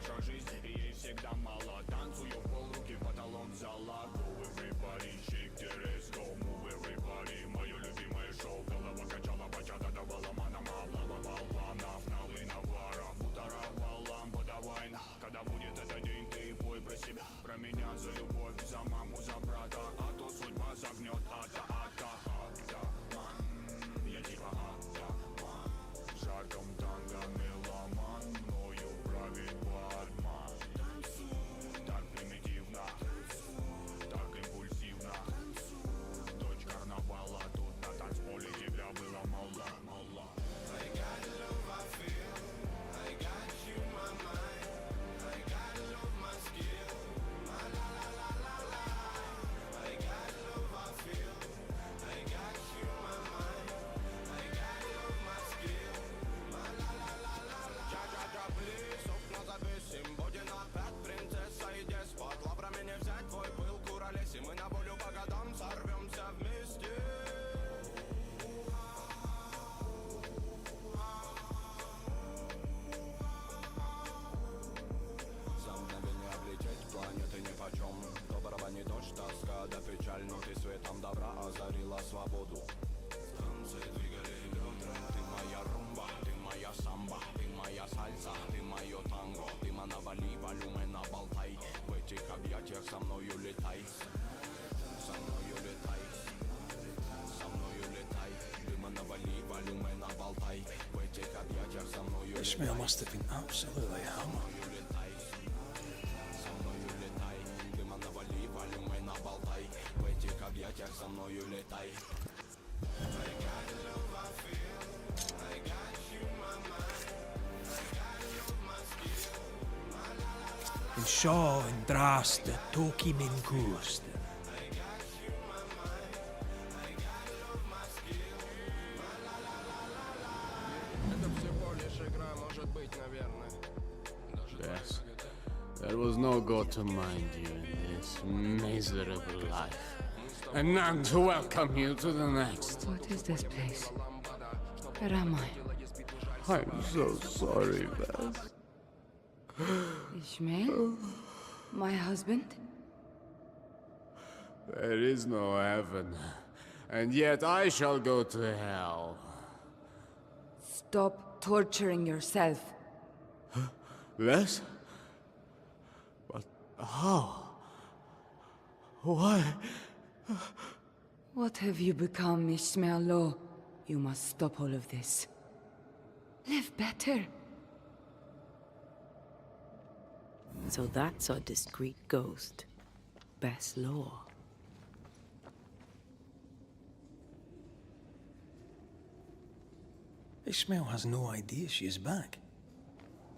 наша жизнь, и ей всегда мало. Танцую в полруки, потолок зала. Go everybody, shake the let's go, move everybody. Мое любимое шоу, голова качала, бачата давала манам, облава планов, налы навара, бутаровала, подавай на. Когда будет этот день, ты пой про себя, про меня, за любовь, за маму, за брата, а то судьба загнет, я типа жарком танго меломан, мною правит бармен. Так примитивно, так импульсивно, дочь карнавала, тут на танцполе тебя было мало. I got love, I feel, I got you, my mind, I got love, my skill, my la la la la la. I got love, I feel, I got you, my mind, I got love, my skill, my la la la la la. Джа-джа-джа, плиз, окна завесим, будем опять принцесса и деспот. Лавра меня взять, твой пыл куролесим, мы на волю по годам сорвемся вместе. За мгновение облететь планеты нипочем. То барабанит дождь, тоска да печаль, но ты светом добра озарила свободу. Танцы двигали бедра, ты моя румба, ты моя самба, ты моя сальса, ты мое танго, дыма навали, волюмена болтай, в этих объятиях со мною летай, со мною летай, со мною летай, дыма навали, волюмена болтай, в этих объятиях со мною летай. Ishmael must have been absolutely hammered. En så en draste tog i min kust. Yes. There was no God to mind you in this miserable life, and none to welcome you to the next. What is this place? Where am I? I'm so sorry, Bess. Ishmael? My husband? There is no heaven, and yet I shall go to hell. Stop torturing yourself. Bess? But how? Why? What have you become, Ishmael Law? You must stop all of this. Live better. So that's our discreet ghost. Bess Law. Ishmael has no idea she is back.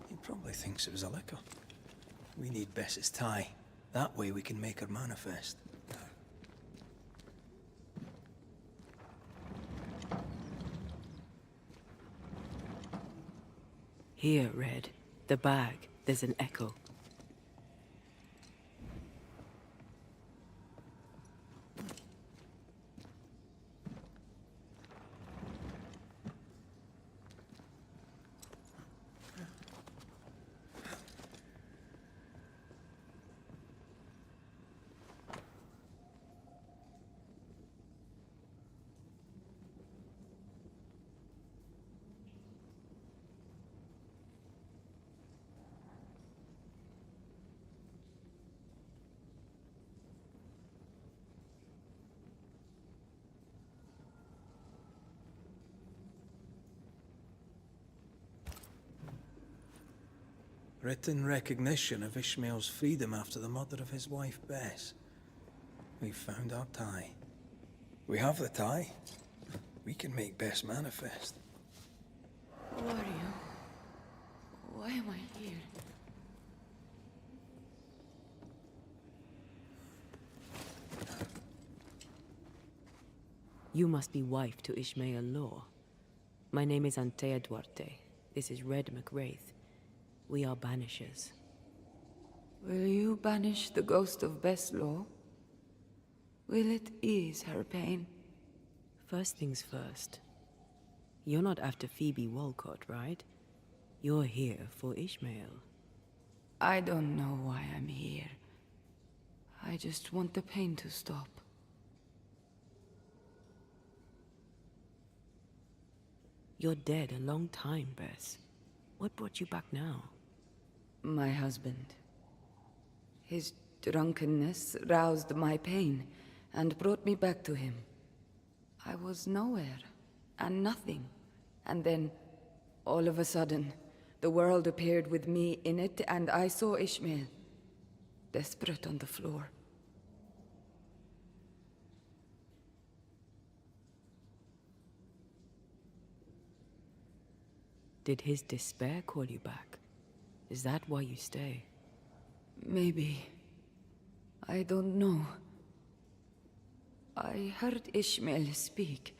He probably thinks it was a liquor. We need Bess's tie. That way we can make her manifest. Here, Red. The bag. There's an echo. Written recognition of Ishmael's freedom after the murder of his wife, Bess. We've found our tie. We have the tie. We can make Bess manifest. Who are you? Why am I here? You must be wife to Ishmael Law. My name is Antea Duarte. This is Red McWraith. We are banishers. Will you banish the ghost of Bess Law? Will it ease her pain? First things first. You're not after Phoebe Walcott, right? You're here for Ishmael. I don't know why I'm here. I just want the pain to stop. You're dead a long time, Bess. What brought you back now? My husband. His drunkenness roused my pain and brought me back to him. I was nowhere and nothing. And then, all of a sudden, the world appeared with me in it, and I saw Ishmael, desperate on the floor. Did his despair call you back? Is that why you stay? Maybe. I don't know. I heard Ishmael speak,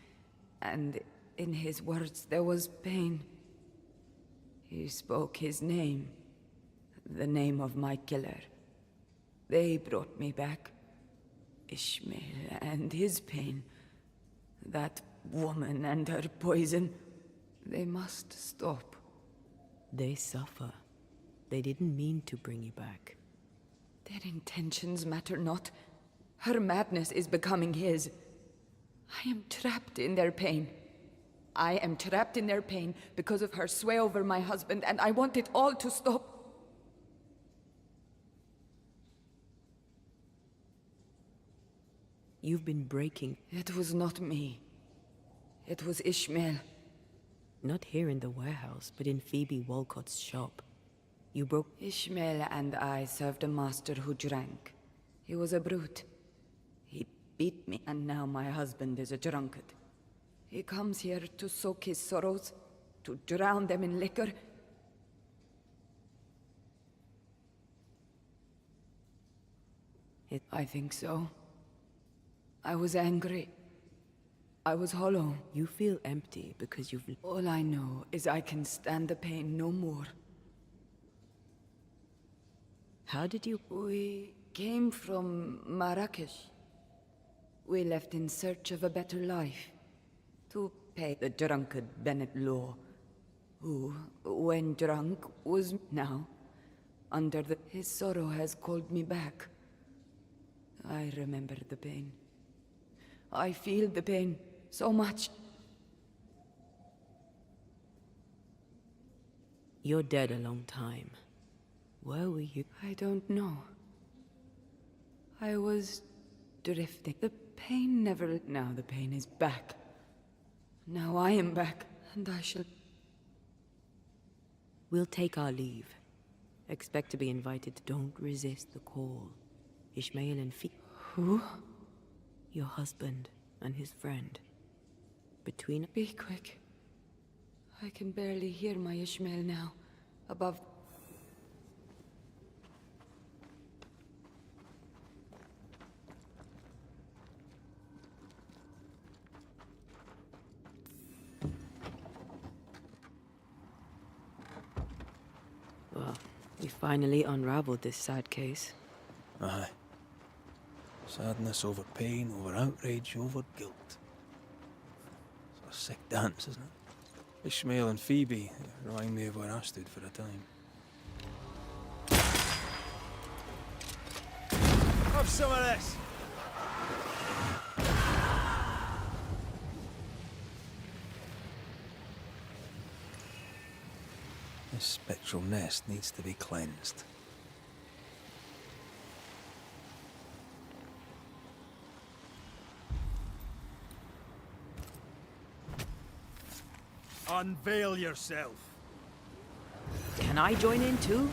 and in his words there was pain. He spoke his name, the name of my killer. They brought me back. Ishmael and his pain. That woman and her poison. They must stop. They suffer. They didn't mean to bring you back. Their intentions matter not. Her madness is becoming his. I am trapped in their pain. I am trapped in their pain because of her sway over my husband, and I want it all to stop. You've been breaking. It was not me. It was Ishmael. Not here in the warehouse, but in Phoebe Walcott's shop. You broke. Ishmael and I served a master who drank. He was a brute. He beat me, and now my husband is a drunkard. He comes here to soak his sorrows, to drown them in liquor. I think so. I was angry. I was hollow. You feel empty because you've. All I know is I can stand the pain no more. How did you. We came from Marrakesh. We left in search of a better life. To pay the drunkard Bennett Law, who, when drunk, was now under the... His sorrow has called me back. I remember the pain. I feel the pain so much. You're dead a long time. Where were you? I don't know. I was drifting. The pain never... Now the pain is back. Now I am back, and I shall... We'll take our leave. Expect to be invited. Don't resist the call. Ishmael and Who? Your husband and his friend. Between... Be quick. I can barely hear my Ishmael now. Above... Well, we finally unraveled this sad case. Aye. Sadness over pain, over outrage, over guilt. It's a sick dance, isn't it? Ishmael and Phoebe remind me of where I stood for a time. Have some of this! This spectral nest needs to be cleansed. Unveil yourself. Can I join in too?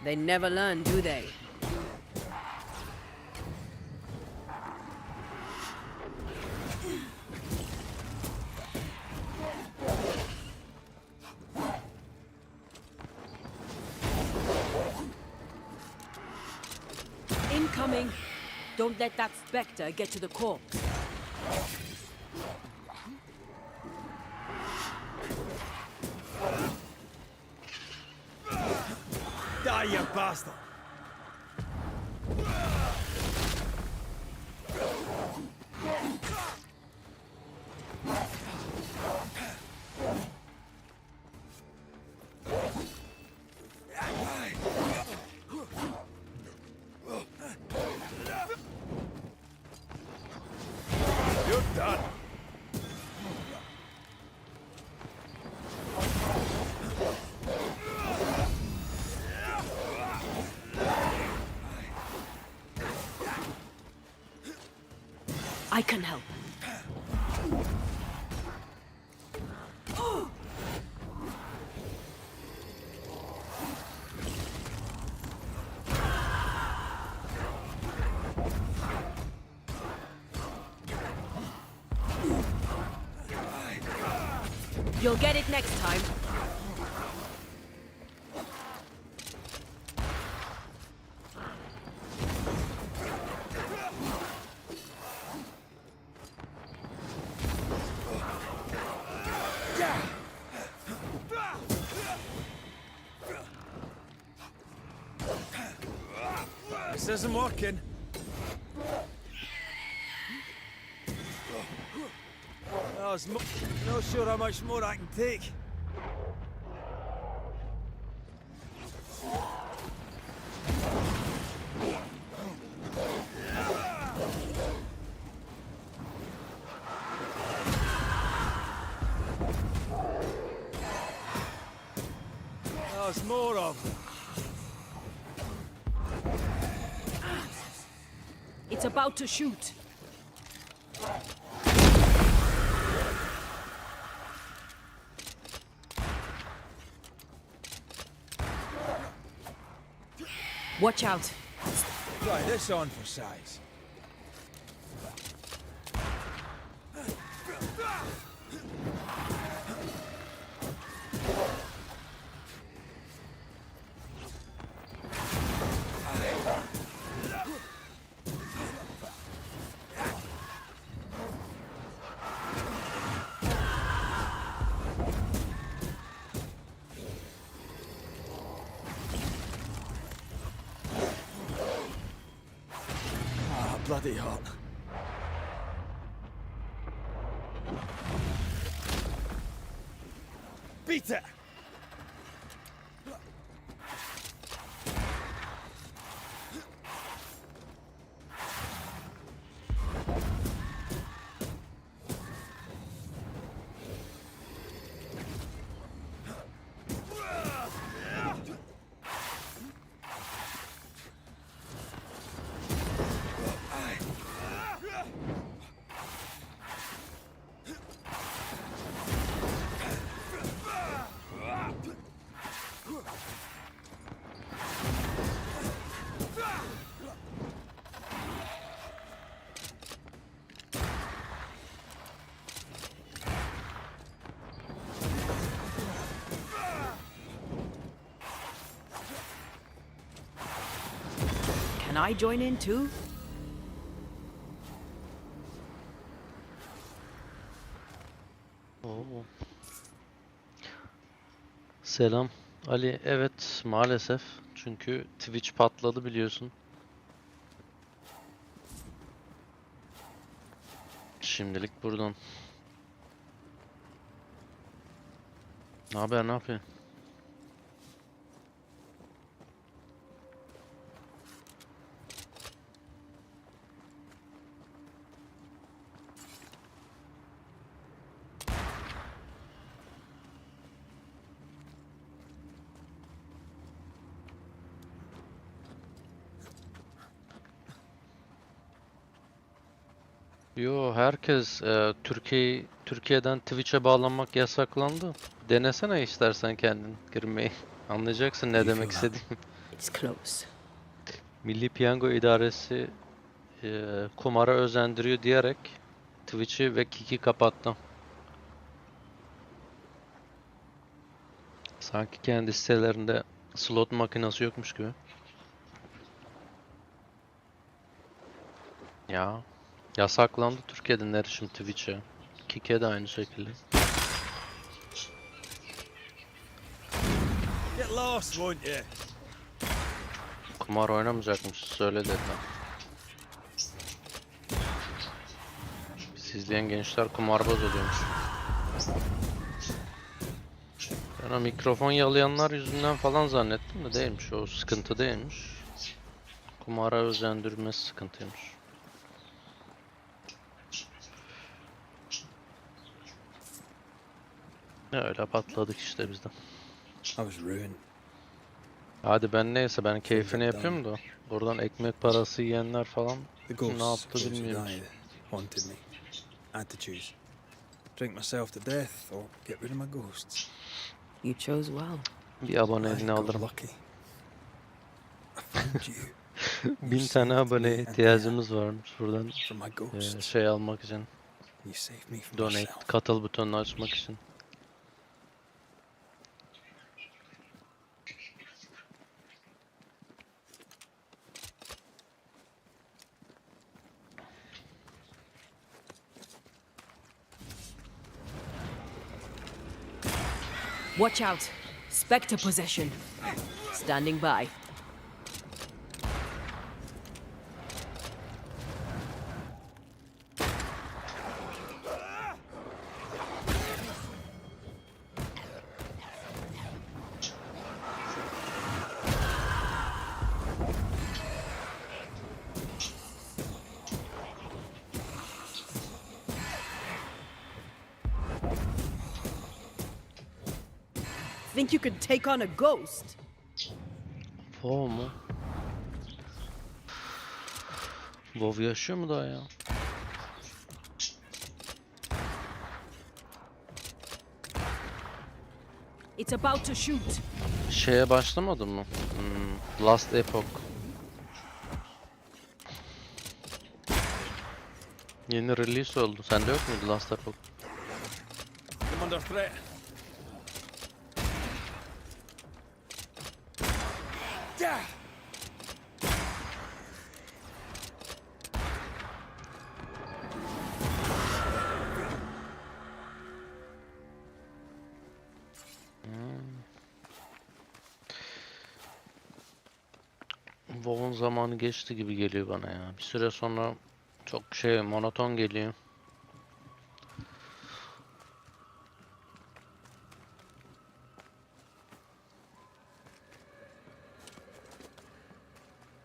They never learn, do they? Incoming! Don't let that specter get to the corpse. Die, you bastard! You're done. I can help. You'll get it next time. This isn't working. Oh, not sure how much more I can take. There's more of them. It's about to shoot. Watch out. Try this on for size. Bloody hot. Beat it! Can I join in too? Oo. Selam Ali. Evet, maalesef. Çünkü Twitch patladı biliyorsun. Şimdilik buradan. Ne haber, ne yapıyorsun? Yo, herkes Türkiye'den Twitch'e bağlanmak yasaklandı. Denesene istersen kendin girmeyi. Anlayacaksın ne demek istediğimi. It's close. Milli Piyango İdaresi kumara özendiriyor diyerek Twitch'i ve Kick'i kapattı. Sanki kendi sitelerinde slot makinesi yokmuş gibi. Ya yasaklandı Türkiye'den erişim Twitch'e. Kick'e de aynı şekilde. Get lost, won't you? Kumar oynamayacakmış, söyle dediler. Biz izleyen gençler kumarbaz oluyormuş. Ben o mikrofon yalayanlar yüzünden falan zannettim de değilmiş. O sıkıntı değilmiş. Kumara özendirmesi sıkıntıymış. Öyle patladık işte biz de. I was ruined. Hadi ben neyse, ben keyfini yapıyorum da buradan ekmek parası yiyenler falan The ne ghosts yaptı of those who bilmiyorum. died haunted me. I had to choose. Drink myself to death or get rid of my ghosts. You chose well. Bir abone I eline got alırım. lucky. I found you. 1000 tane aboneye ihtiyacımız varmış buradan From my ghosts. şey almak için. You saved me from Donate, myself. katıl butonunu açmak için. Watch out! Spectre possession. Standing by. Think you could take on a ghost? WoW mu? WoW yaşıyor mu daha ya? It's about to shoot. Şeye başlamadın mı? Last Epoch. Yeni release oldu. Sende yok muydu Last Epoch? I'm under threat. WoW'un zamanı geçti gibi geliyor bana ya. Bir süre sonra çok monoton geliyor.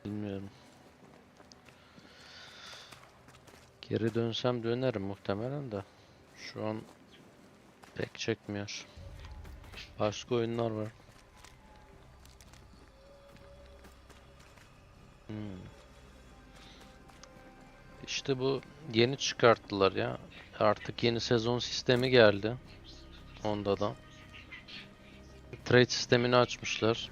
Bilmiyorum. Geri dönsem dönerim muhtemelen de. Şu an pek çekmiyor. Başka oyunlar var. İşte bu yeni çıkarttılar ya. Artık yeni sezon sistemi geldi. Onda da. Trade sistemini açmışlar.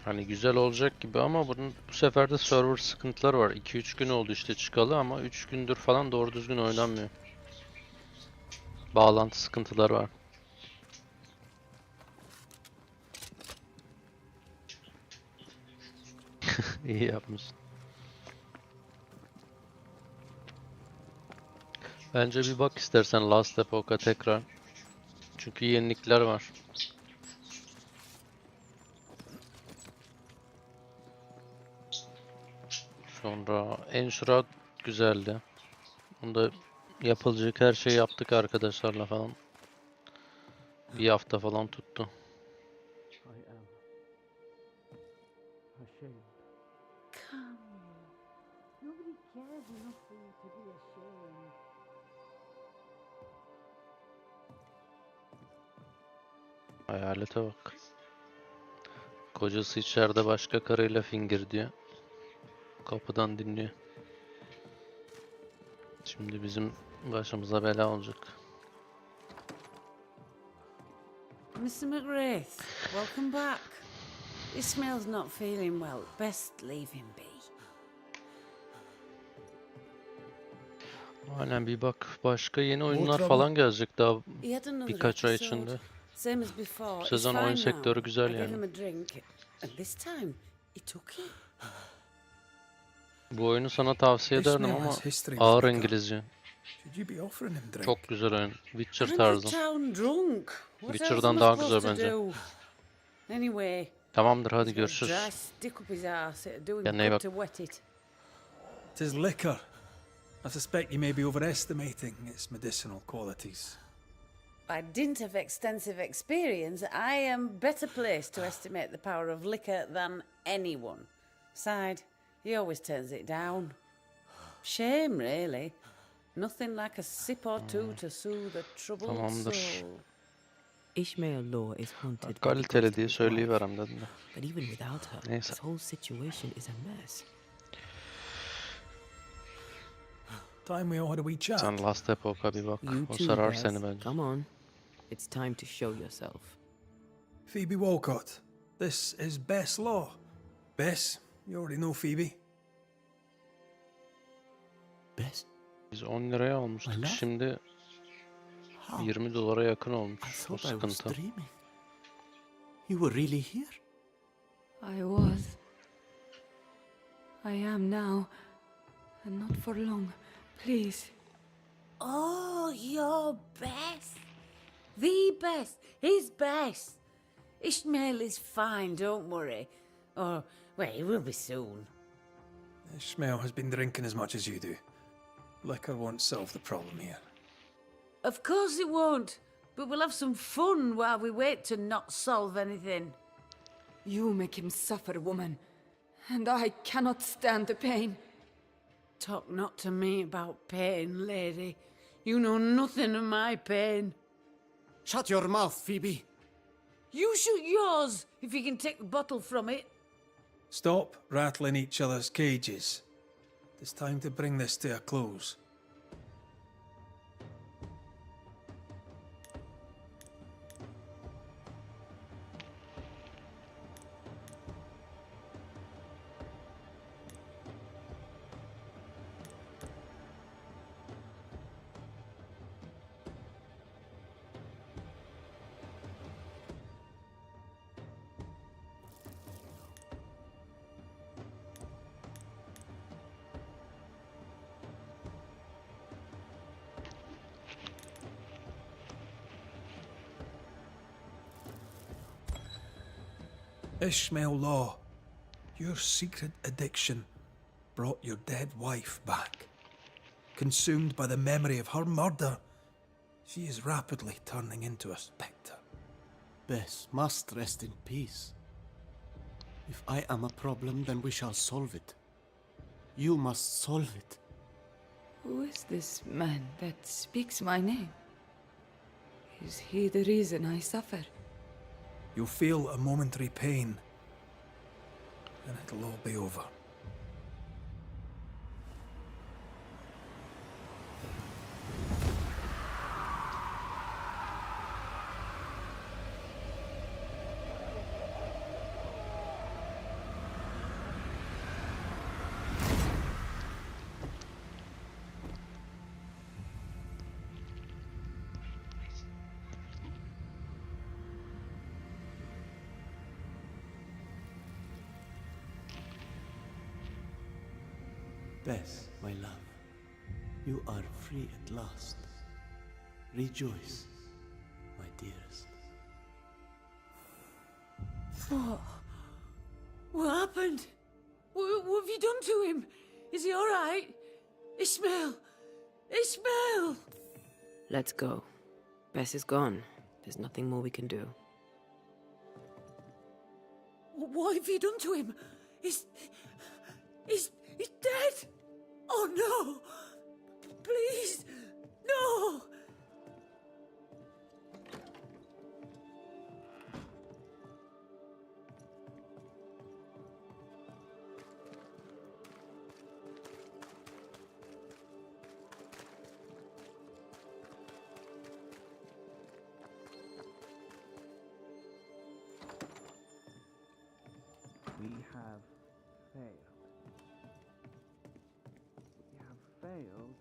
Hani güzel olacak gibi ama bu sefer de server sıkıntıları var. 2-3 gün oldu işte çıkalı ama 3 gündür falan doğru düzgün oynanmıyor. Bağlantı sıkıntıları var. İyi yapmışsın. Bence bir bak istersen Last Epoch'a tekrar. Çünkü yenilikler var. Sonra Enshroud güzeldi. Onda yapılacak her şeyi yaptık arkadaşlarla falan. Bir hafta falan tuttu. Hayalete bak. Kocası içeride başka karıyla finger diyor. Kapıdan dinliyor. Şimdi bizim başımıza bela olacak. Mr. McWraith, welcome back. Ismail's not feeling well. Best leave him be. Aynen, bir bak, başka yeni oyunlar trouble? falan gelecek daha He had another birkaç ay episode. içinde. Same as before. He's Sezon oyun fine sektörü now. güzel I gave yani. him a drink, and this time he took it. Bu oyunu sana tavsiye ederdim Ishmael ama has history with ağır liquor. İngilizce. Should you be offering him drink? Çok güzel oyun. Witcher I'm the tarzı. town drunk. What else Witcher'dan am I daha supposed güzel to bence. do? Anyway, Tamamdır, hadi He's got a görüşürüz. dry stick up his arse. It'd do him Kendine iyi good bak. to wet it. 'Tis liquor. I suspect you may be overestimating its medicinal qualities. By dint of extensive experience, I am better placed to estimate the power of liquor than anyone. Besides, he always turns it down. Shame, really. Nothing like a sip or two to soothe a troubled Tamamdır. soul. Ishmael Law is haunted by the Kaliteli ghost of diye his wife. söyleyiverem dedim de. But even without her, Neyse. this whole situation is a mess. Time we all had a wee chat. Sen Last Epoch'a bir bak. You O too, sarar Beth. seni bence. Come on. It's time to show yourself. Phoebe Walcott, this is Bess Law. Bess, you already know Phoebe. Bess, Biz 10 liraya almıştık. Hala? Şimdi how? 20 dolara yakın I olmuş. O thought I was sıkıntı. dreaming. You were really here? I was. I am now. And not for long. Please. Oh, your best. The best. His best. Ishmael is fine, don't worry. Or, well, he will be soon. Ishmael has been drinking as much as you do. Liquor won't solve the problem here. Of course it won't. But we'll have some fun while we wait to not solve anything. You make him suffer, woman. And I cannot stand the pain. Talk not to me about pain, lady. You know nothing of my pain. Shut your mouth, Phoebe. You shoot yours if you can take the bottle from it. Stop rattling each other's cages. It's time to bring this to a close. Ishmael Law, your secret addiction brought your dead wife back. Consumed by the memory of her murder, she is rapidly turning into a spectre. Bess must rest in peace. If I am a problem, then we shall solve it. You must solve it. Who is this man that speaks my name? Is he the reason I suffer? You'll feel a momentary pain, and it'll all be over. Bess, my love, you are free at last. Rejoice, my dearest. What happened? What have you done to him? Is he all right? Ishmael! Ishmael! Let's go. Bess is gone. There's nothing more we can do. What have you done to him? He's dead! Oh no! Please! No! We have failed. We have failed.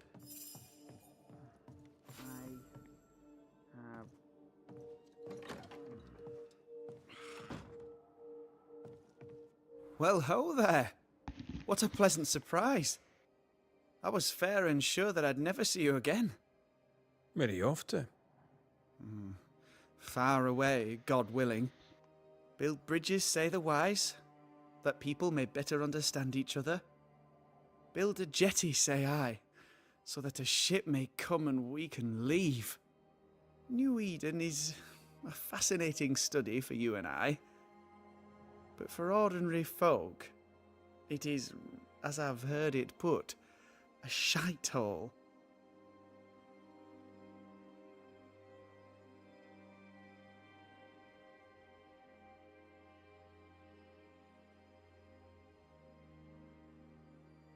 I have. Well, ho there! What a pleasant surprise. I was fair and sure that I'd never see you again. Where are you off to? Far away, God willing. Build bridges, say the wise, that people may better understand each other. Build a jetty, say I, so that a ship may come and we can leave. New Eden is a fascinating study for you and I. But for ordinary folk, it is, as I've heard it put, a shite hole.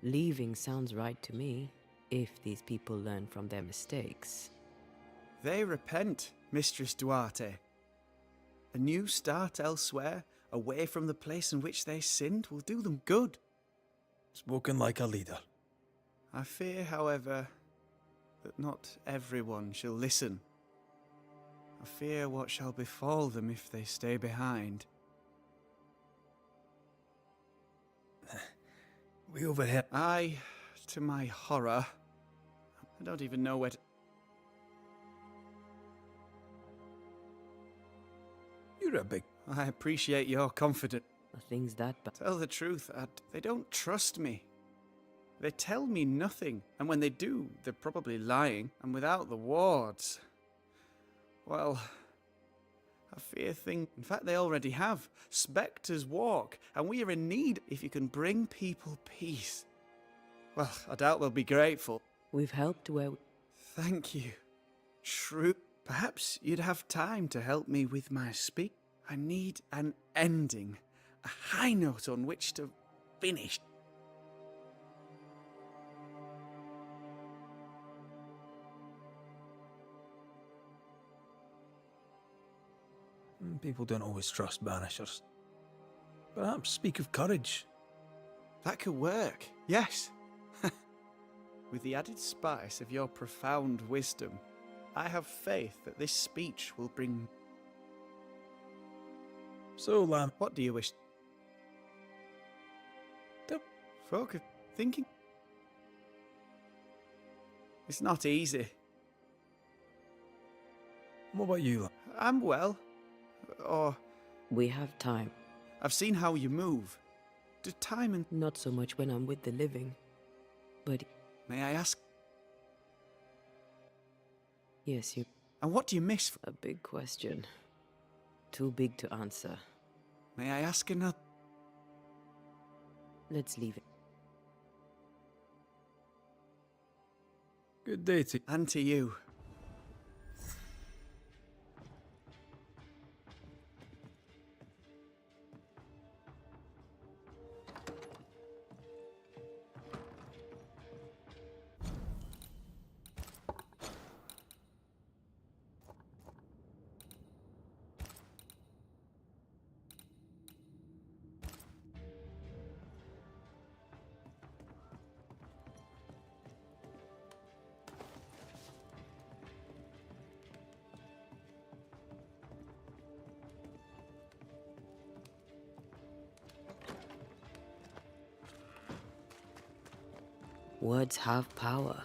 Leaving sounds right to me, if these people learn from their mistakes. They repent, Mistress Duarte. A new start elsewhere, away from the place in which they sinned, will do them good. Spoken like a leader. I fear, however, that not everyone shall listen. I fear what shall befall them if they stay behind. We overheard. I, to my horror, I don't even know where to... You're a big. I appreciate your confidence. Nothing's that bad. Tell the truth, they don't trust me. They tell me nothing, and when they do, they're probably lying, and without the wards... Well, I fear things... In fact, they already have. Spectres walk, and we are in need if you can bring people peace. Well, I doubt they'll be grateful. We've helped where Thank you. True. Perhaps you'd have time to help me with my speak. I need an ending, a high note on which to finish. People don't always trust banishers. Perhaps speak of courage. That could work, yes. With the added spice of your profound wisdom, I have faith that this speech will bring... So, Lamb, What do you wish? Don't- Folk are thinking... It's not easy. what about you, Lamb? I'm well. Or, we have time. I've seen how you move. Do time and... Not so much when I'm with the living. But May I ask? yes, you... And what do you miss? A big question. Too big to answer. May I ask another? Let's leave it. Good day to And to you. Words have power.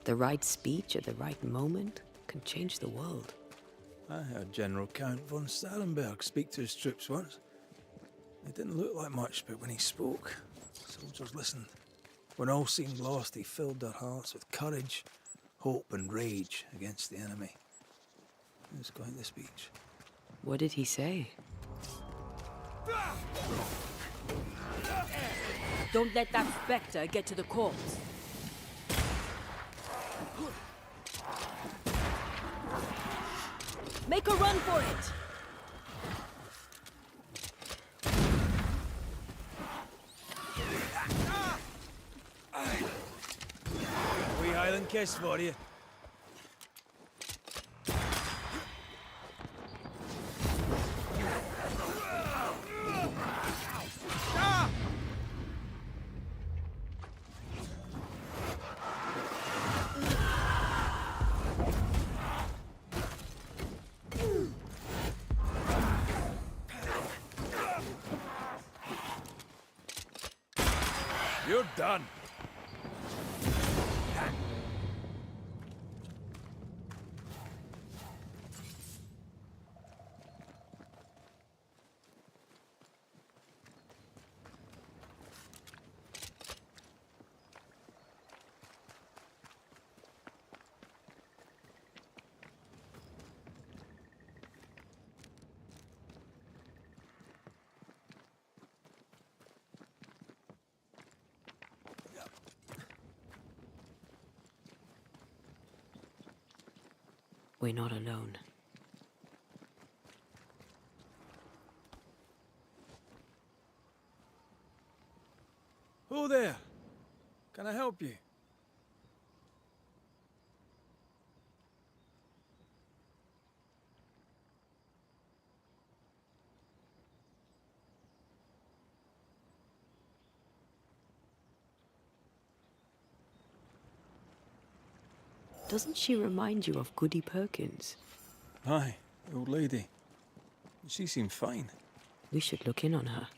The right speech at the right moment can change the world. I heard General Count von Starenberg speak to his troops once. It didn't look like much, but when he spoke, soldiers listened. When all seemed lost, he filled their hearts with courage, hope, and rage against the enemy. He was quite the speech. What did he say? Don't let that spectre get to the corpse. Make a run for it! Wee Highland kiss for you. You're done. We're not alone. Who there? Can I help you? Doesn't she remind you of Goody Perkins? Aye, the old lady. She seemed fine. We should look in on her.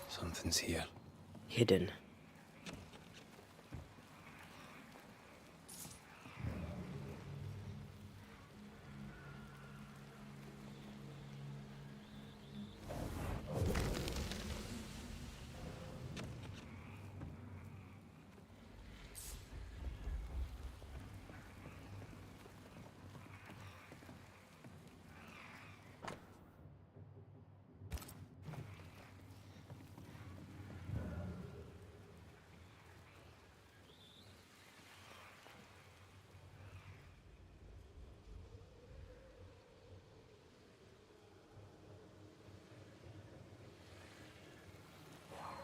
Something's here. Hidden.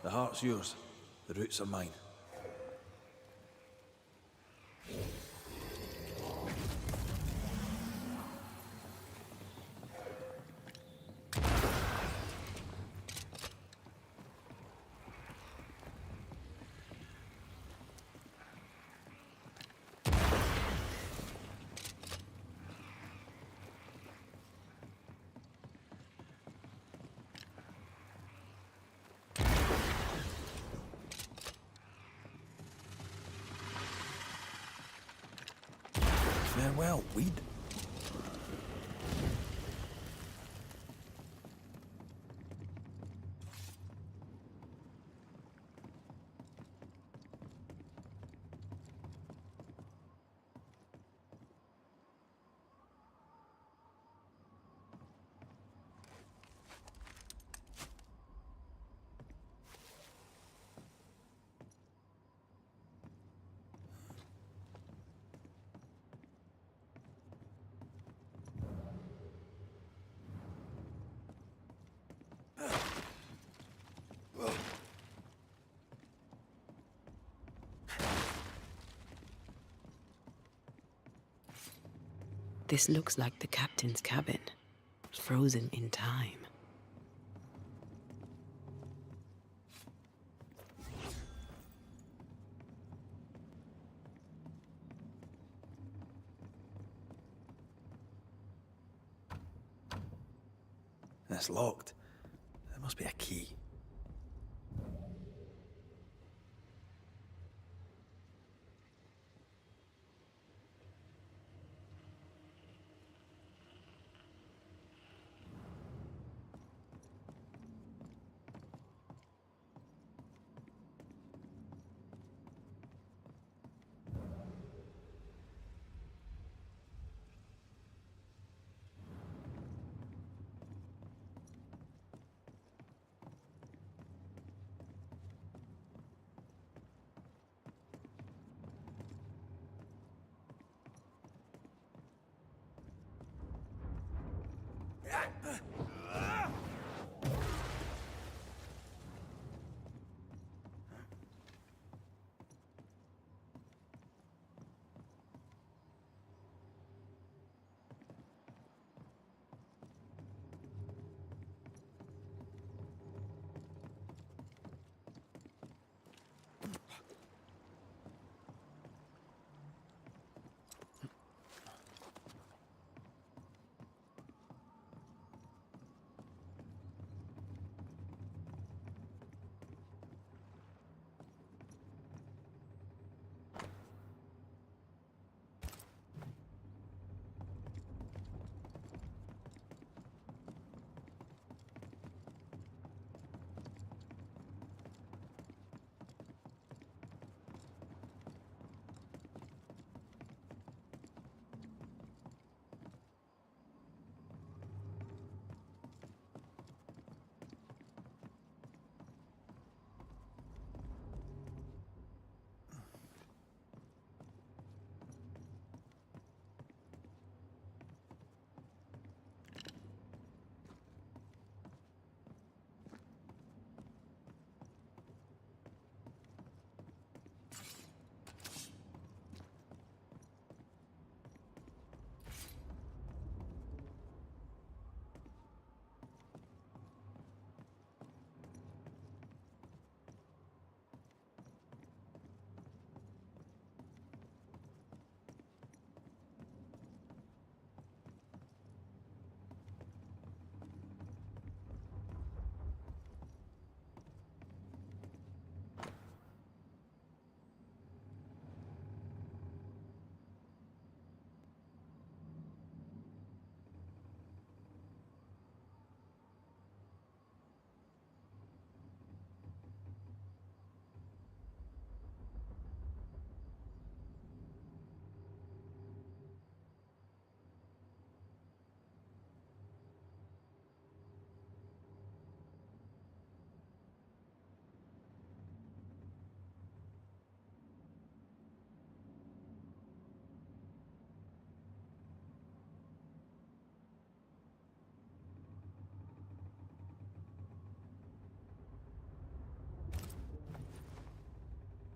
The heart's yours. The roots are mine. Farewell, weed. This looks like the captain's cabin, frozen in time. It's locked. There must be a key.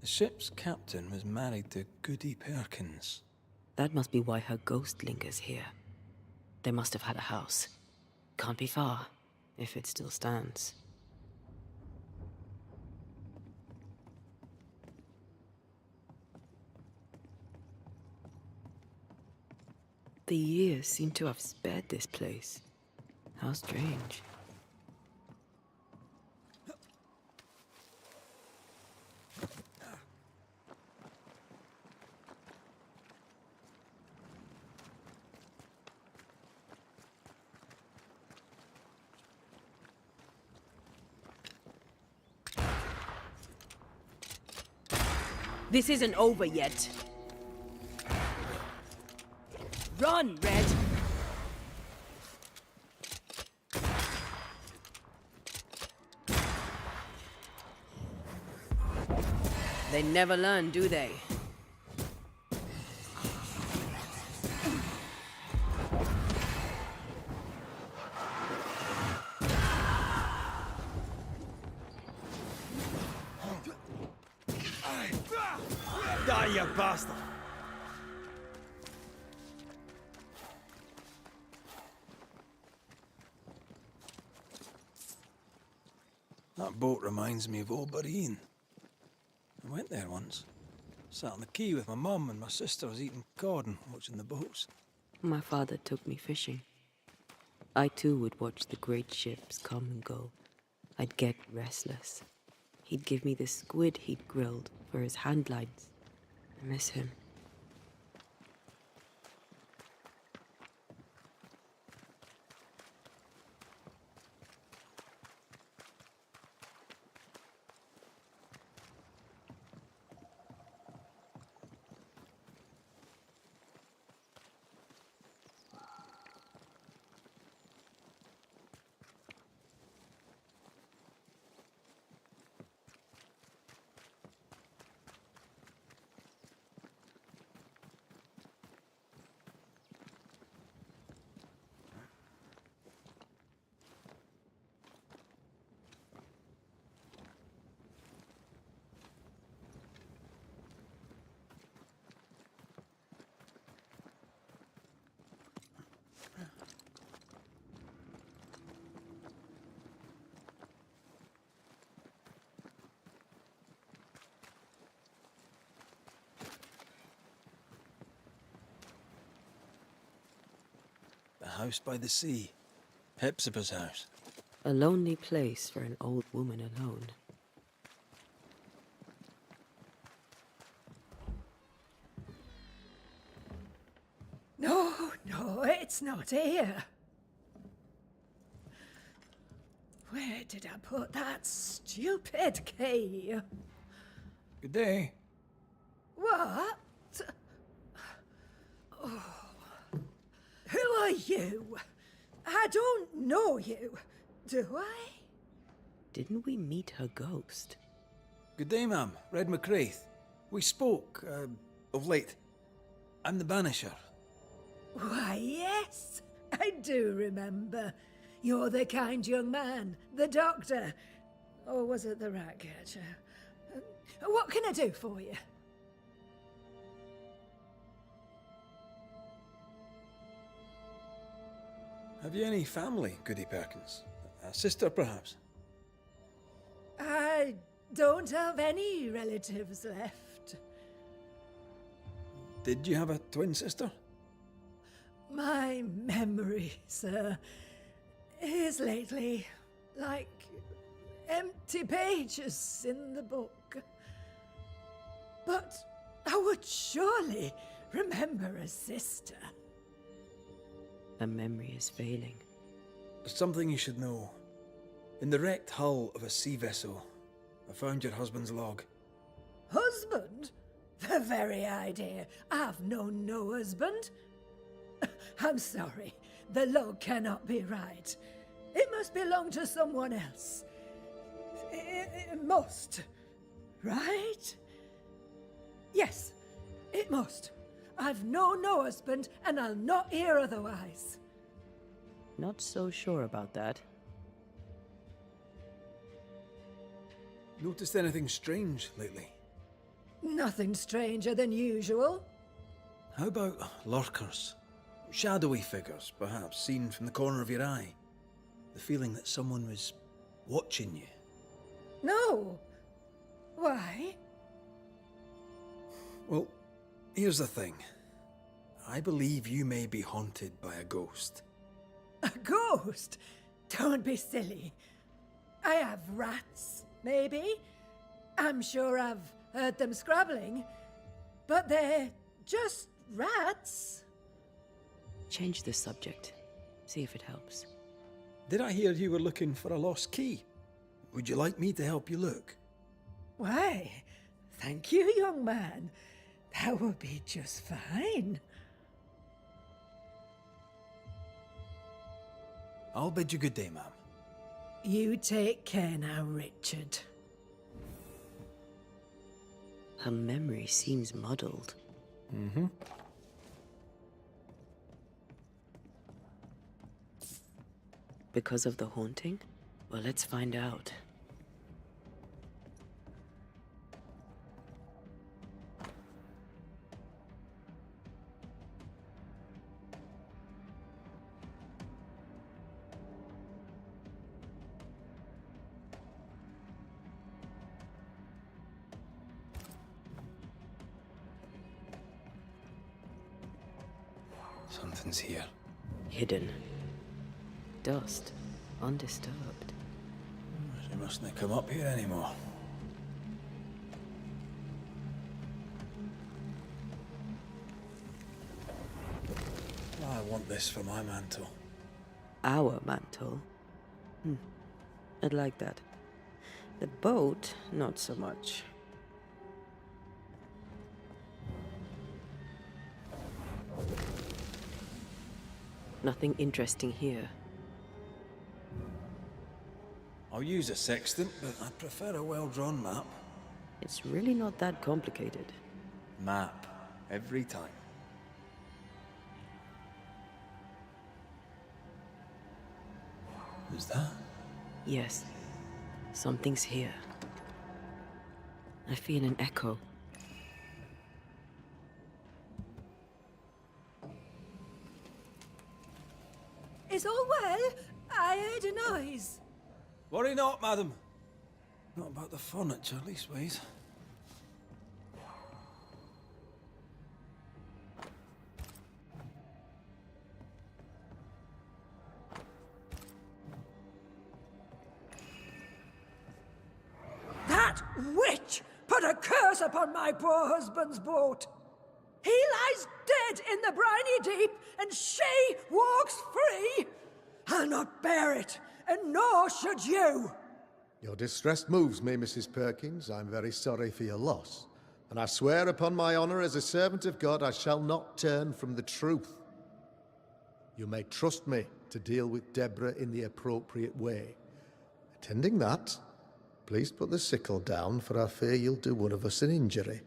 The ship's captain was married to Goody Perkins. That must be why her ghost lingers here. They must have had a house. Can't be far, if it still stands. The years seem to have spared this place. How strange. This isn't over yet. Run, Red! They never learn, do they? Die, you bastard! That boat reminds me of Old Bareen. I went there once. Sat on the quay with my mum and my sisters eating cod and watching the boats. My father took me fishing. I too would watch the great ships come and go. I'd get restless. He'd give me the squid he'd grilled for his handlines. I miss him. house by the sea. Hepzibah's house. A lonely place for an old woman alone. No, no, it's not here. Where did I put that stupid key? Good day. What? Oh. Who are you? I don't know you, do I? Didn't we meet her ghost? Good day, ma'am. Red McCraith. We spoke, of late. I'm the Banisher. Why, yes, I do remember. You're the kind young man, the doctor. Or was it the rat catcher? What can I do for you? Have you any family, Goody Perkins? A sister, perhaps? I don't have any relatives left. Did you have a twin sister? My memory, sir, is lately like empty pages in the book. But I would surely remember a sister. Her memory is failing. Something you should know. In the wrecked hull of a sea vessel, I found your husband's log. Husband? The very idea. I've known no husband. I'm sorry. The log cannot be right. It must belong to someone else. It must. Right? Yes, it must. I've known no husband, and I'll not hear otherwise. Not so sure about that. Noticed anything strange lately? Nothing stranger than usual. How about lurkers? Shadowy figures, perhaps, seen from the corner of your eye. The feeling that someone was watching you. No. Why? Well, here's the thing. I believe you may be haunted by a ghost. A ghost? Don't be silly. I have rats, maybe. I'm sure I've heard them scrabbling. But they're just rats. Change the subject. See if it helps. Did I hear you were looking for a lost key? Would you like me to help you look? Why, thank you, young man. That would be just fine. I'll bid you good day, ma'am. You take care now, Richard. Her memory seems muddled. Mm-hmm. Because of the haunting? Well, let's find out. Something's here. Hidden. Dust. Undisturbed. She mustn't come up here anymore. I want this for my mantle. Our mantle? I'd like that. The boat, not so much. Nothing interesting here. I'll use a sextant, but I prefer a well-drawn map. It's really not that complicated. Map. Every time. Who's that? Yes. Something's here. I feel an echo. Is all well? I heard a noise. Worry not, madam. Not about the furniture, leastways. That witch put a curse upon my poor husband's boat. He lies dead in the briny deep, and she walks free. I'll not bear it, and nor should you. Your distress moves me, Mrs. Perkins. I'm very sorry for your loss. And I swear upon my honour as a servant of God, I shall not turn from the truth. You may trust me to deal with Deborah in the appropriate way. Attending that, please put the sickle down, for I fear you'll do one of us an injury.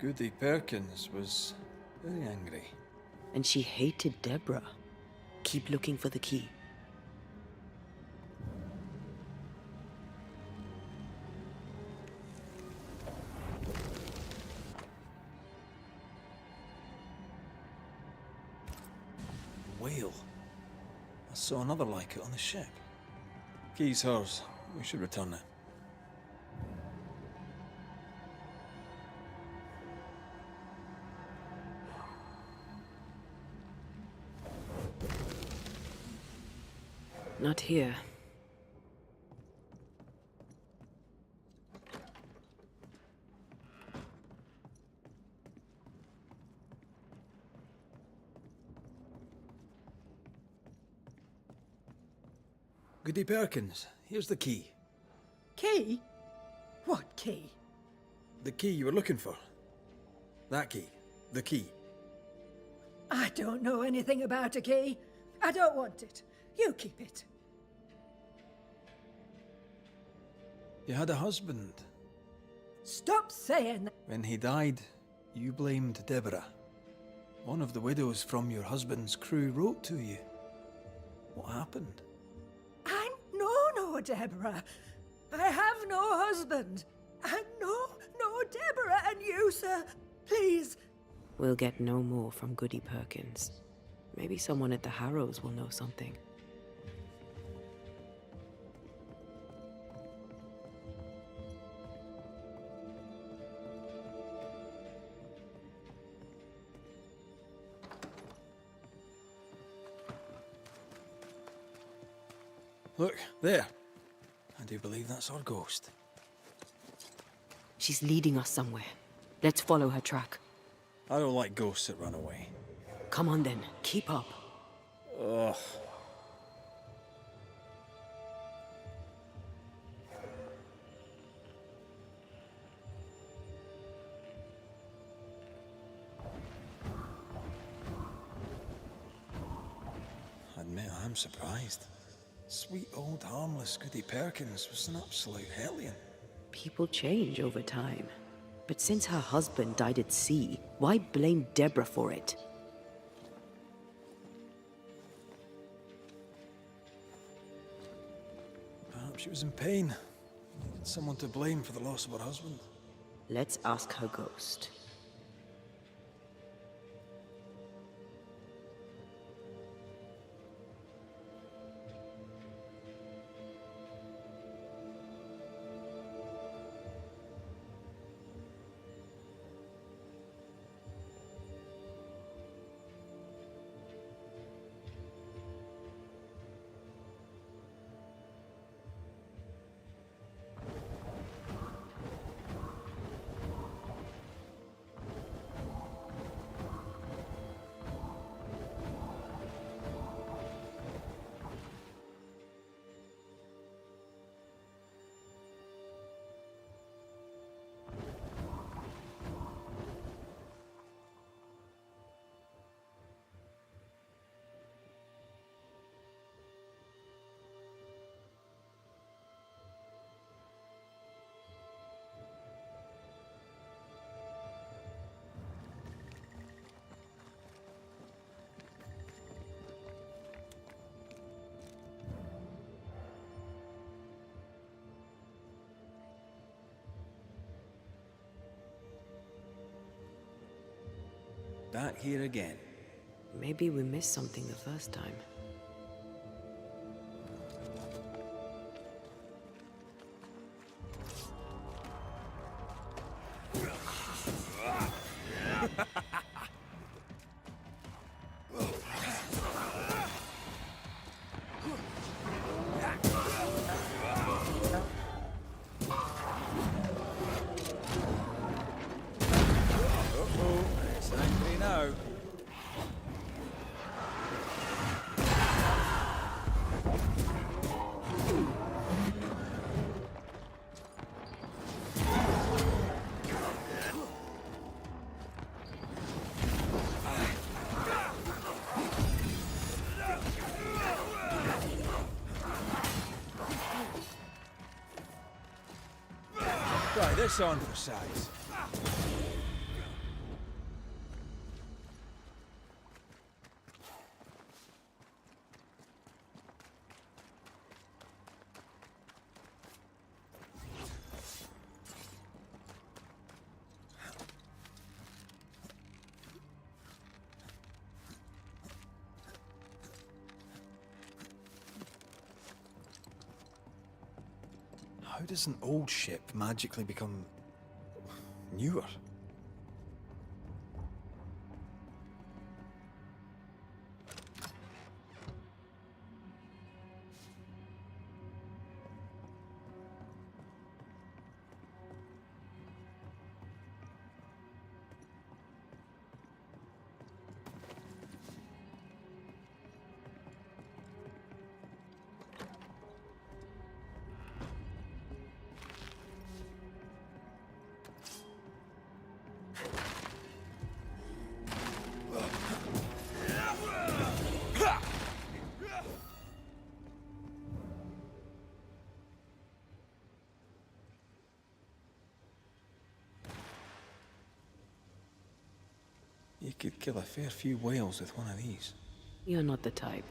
Goody Perkins was very angry. And she hated Deborah. Keep looking for the key. Whale. I saw another like it on the ship. Key's hers. We should return it. Not here. Goody Perkins, here's the key. Key? What key? The key you were looking for. That key. The key. I don't know anything about a key. I don't want it. You keep it. You had a husband. Stop saying that. When he died, you blamed Deborah. One of the widows from your husband's crew wrote to you. What happened? I'm no Deborah. I have no husband. And no Deborah, and you, sir. Please. We'll get no more from Goody Perkins. Maybe someone at the Harrows will know something. Look, there. I do believe that's our ghost. She's leading us somewhere. Let's follow her track. I don't like ghosts that run away. Come on then, keep up. Ugh. I admit I'm surprised. Sweet old harmless Goody Perkins was an absolute hellion. People change over time. But since her husband died at sea, why blame Deborah for it? Perhaps she was in pain. Needed someone to blame for the loss of her husband. Let's ask her ghost. Back here again. Maybe we missed something the first time. this on for size. How does an old ship magically become newer? You could kill a fair few whales with one of these. You're not the type.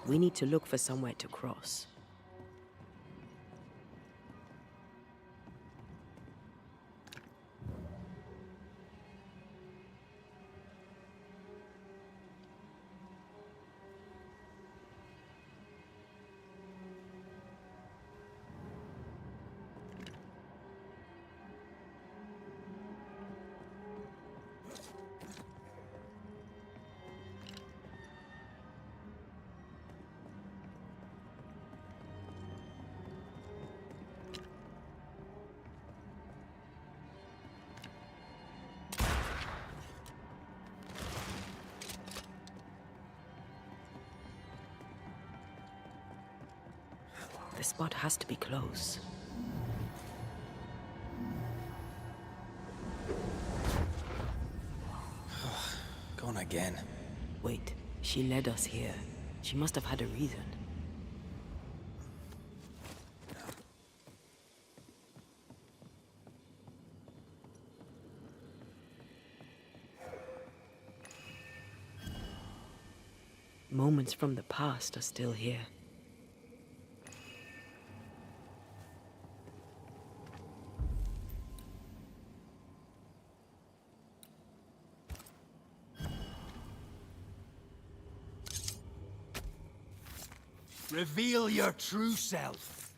We need to look for somewhere to cross. The spot has to be close. Gone again. Wait, she led us here. She must have had a reason. Moments from the past are still here. Reveal your true self.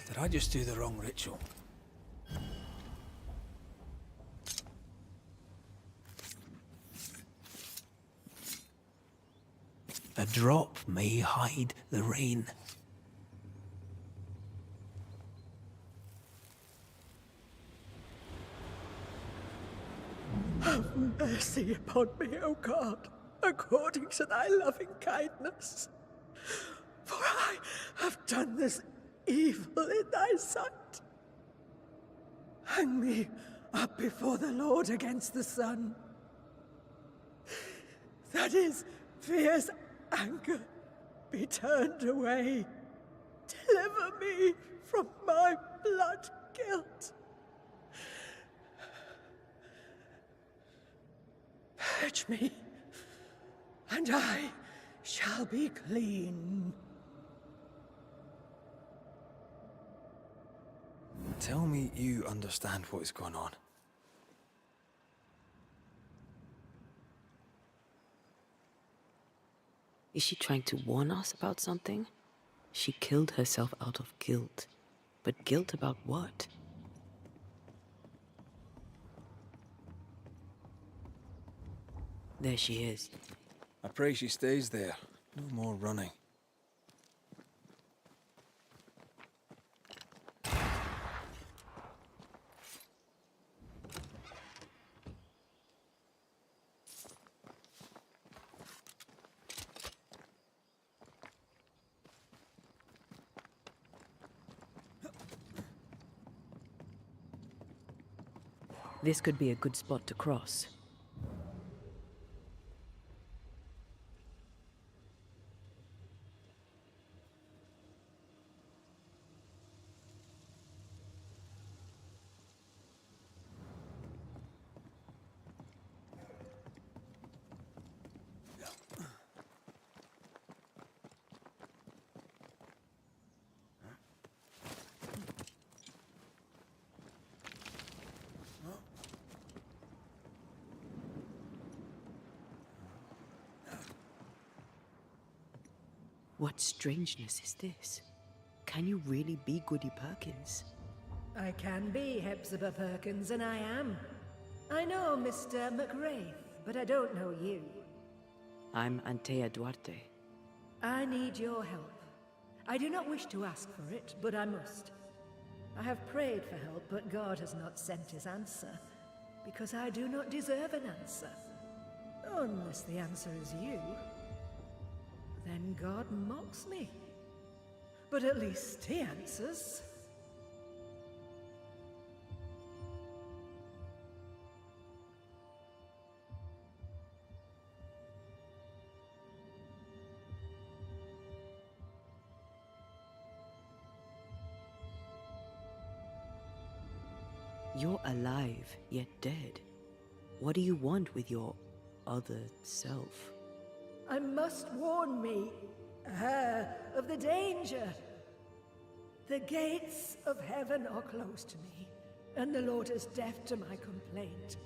Did I just do the wrong ritual? A drop may hide the rain. Have mercy upon me, O God, according to thy loving kindness. For I have done this evil in thy sight. Hang me up before the Lord against the sun. That his fierce anger be turned away. Deliver me from my blood guilt. Purge me, and I shall be clean. Tell me you understand what is going on. Is she trying to warn us about something? She killed herself out of guilt. But guilt about what? There she is. I pray she stays there. No more running. This could be a good spot to cross. What strangeness is this? Can you really be Goody Perkins? I can be Hepzibah Perkins, and I am. I know Mr. McWraith, but I don't know you. I'm Antea Duarte. I need your help. I do not wish to ask for it, but I must. I have prayed for help, but God has not sent his answer, because I do not deserve an answer. Unless the answer is you. Then God mocks me. But at least he answers. You're alive, yet dead. What do you want with your other self? I must warn me, her, of the danger. The gates of heaven are closed to me, and the Lord is deaf to my complaint.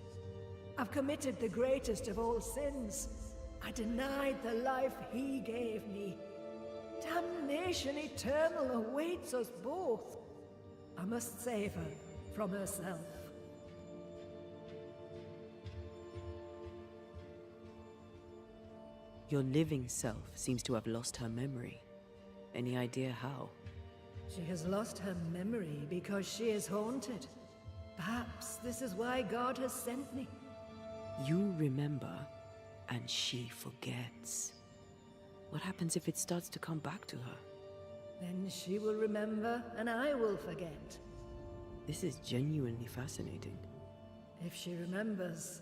I've committed the greatest of all sins. I denied the life he gave me. Damnation eternal awaits us both. I must save her from herself. Your living self seems to have lost her memory. Any idea how? She has lost her memory because she is haunted. Perhaps this is why God has sent me. You remember, and she forgets. What happens if it starts to come back to her? Then she will remember, and I will forget. This is genuinely fascinating. If she remembers,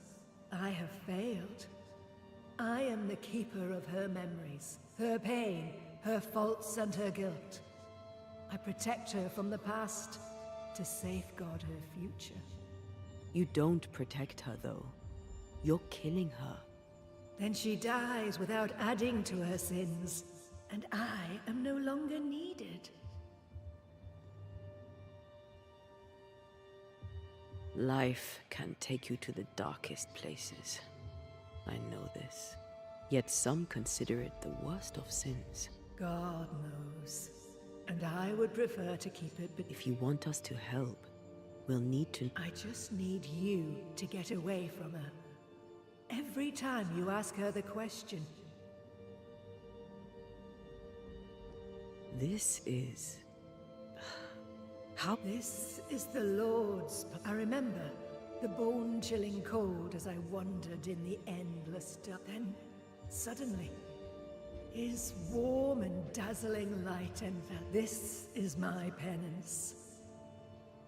I have failed. I am the keeper of her memories, her pain, her faults, and her guilt. I protect her from the past to safeguard her future. You don't protect her, though. You're killing her. Then she dies without adding to her sins, and I am no longer needed. Life can take you to the darkest places. I know this. Yet some consider it the worst of sins. God knows. And I would prefer to keep it, but If you want us to help, we'll need to... I just need you to get away from her. Every time you ask her the question, This is... How... this is the Lord's... I remember the bone-chilling cold as I wandered in the endless dark. Then, suddenly, his warm and dazzling light enveloped. This is my penance.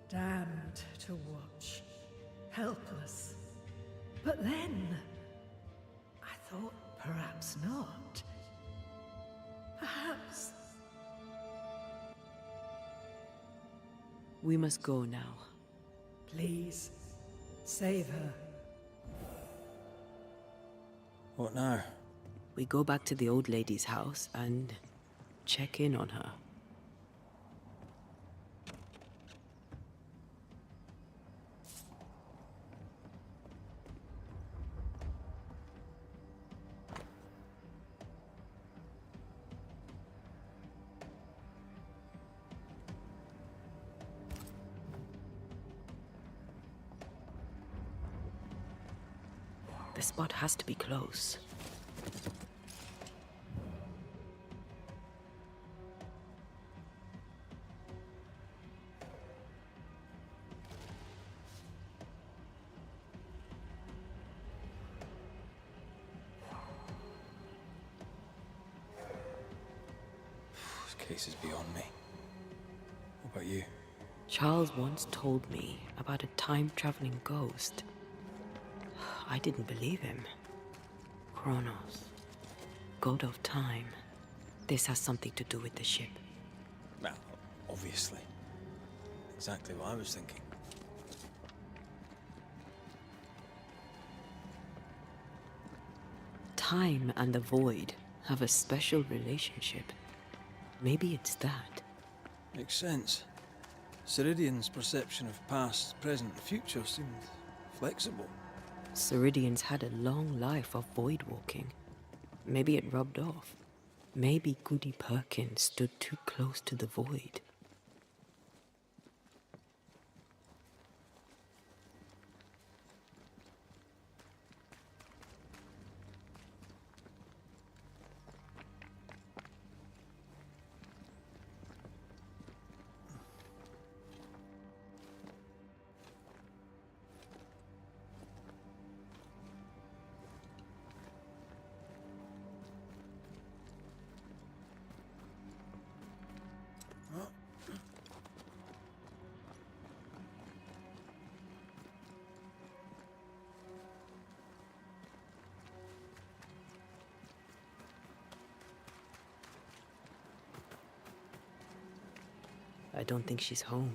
Damned to watch. Helpless. But then, I thought perhaps not. Perhaps... We must go now. Please, save her. What now? We go back to the old lady's house and check in on her. The spot has to be close. This case is beyond me. What about you? Charles once told me about a time-traveling ghost. I didn't believe him. Kronos, god of time. This has something to do with the ship. Well, obviously. Exactly what I was thinking. Time and the void have a special relationship. Maybe it's that. Makes sense. Ceridian's perception of past, present, and future seemed flexible. Ceridians had a long life of void walking. Maybe it rubbed off. Maybe Goody Perkins stood too close to the void. I don't think she's home.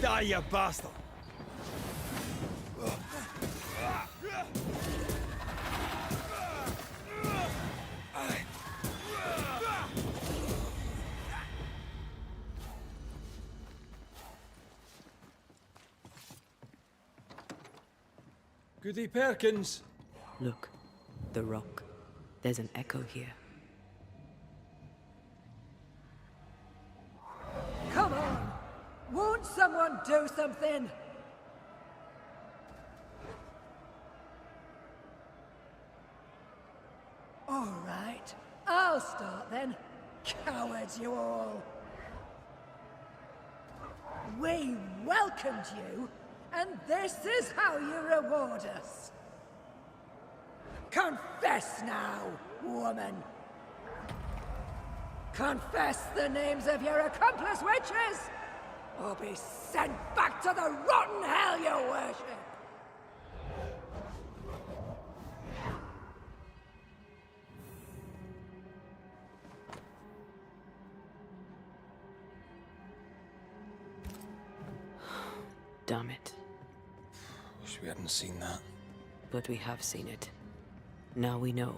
Die, you bastard! Goody Perkins! Look, the rock. There's an echo here. Come on! Won't someone do something? All right, I'll start then. Cowards, you all! We welcomed you, and this is how you reward us. Confess now, woman. Confess the names of your accomplice witches, or be sent back to the rotten hell you worship. Damn it. Wish we hadn't seen that. But we have seen it. Now we know.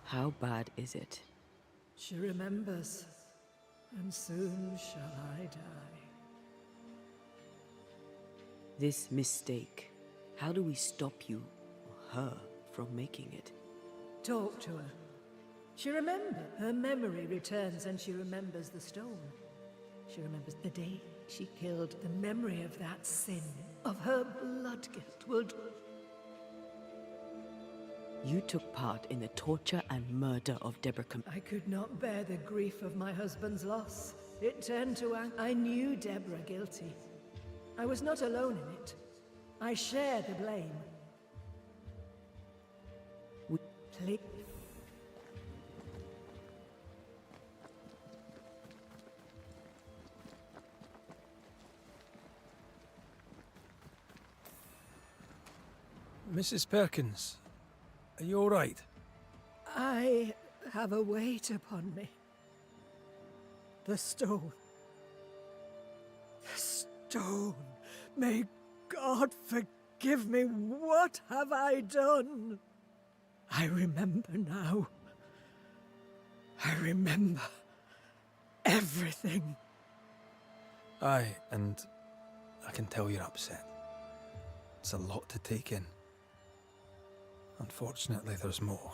How bad is it? She remembers, and soon shall I die. This mistake, how do we stop you, or her, from making it? Talk to her. She remembers. Her memory returns and she remembers the stone. She remembers the day she killed. The memory of that sin, of her blood guilt, will... You took part in the torture and murder of Deborah I could not bear the grief of my husband's loss. It turned to anger. I knew Deborah guilty. I was not alone in it. I share the blame. Please. Mrs. Perkins, are you all right? I have a weight upon me. The stone. The stone. May God forgive me. What have I done? I remember now. I remember everything. Aye, and I can tell you're upset. It's a lot to take in. Unfortunately, there's more.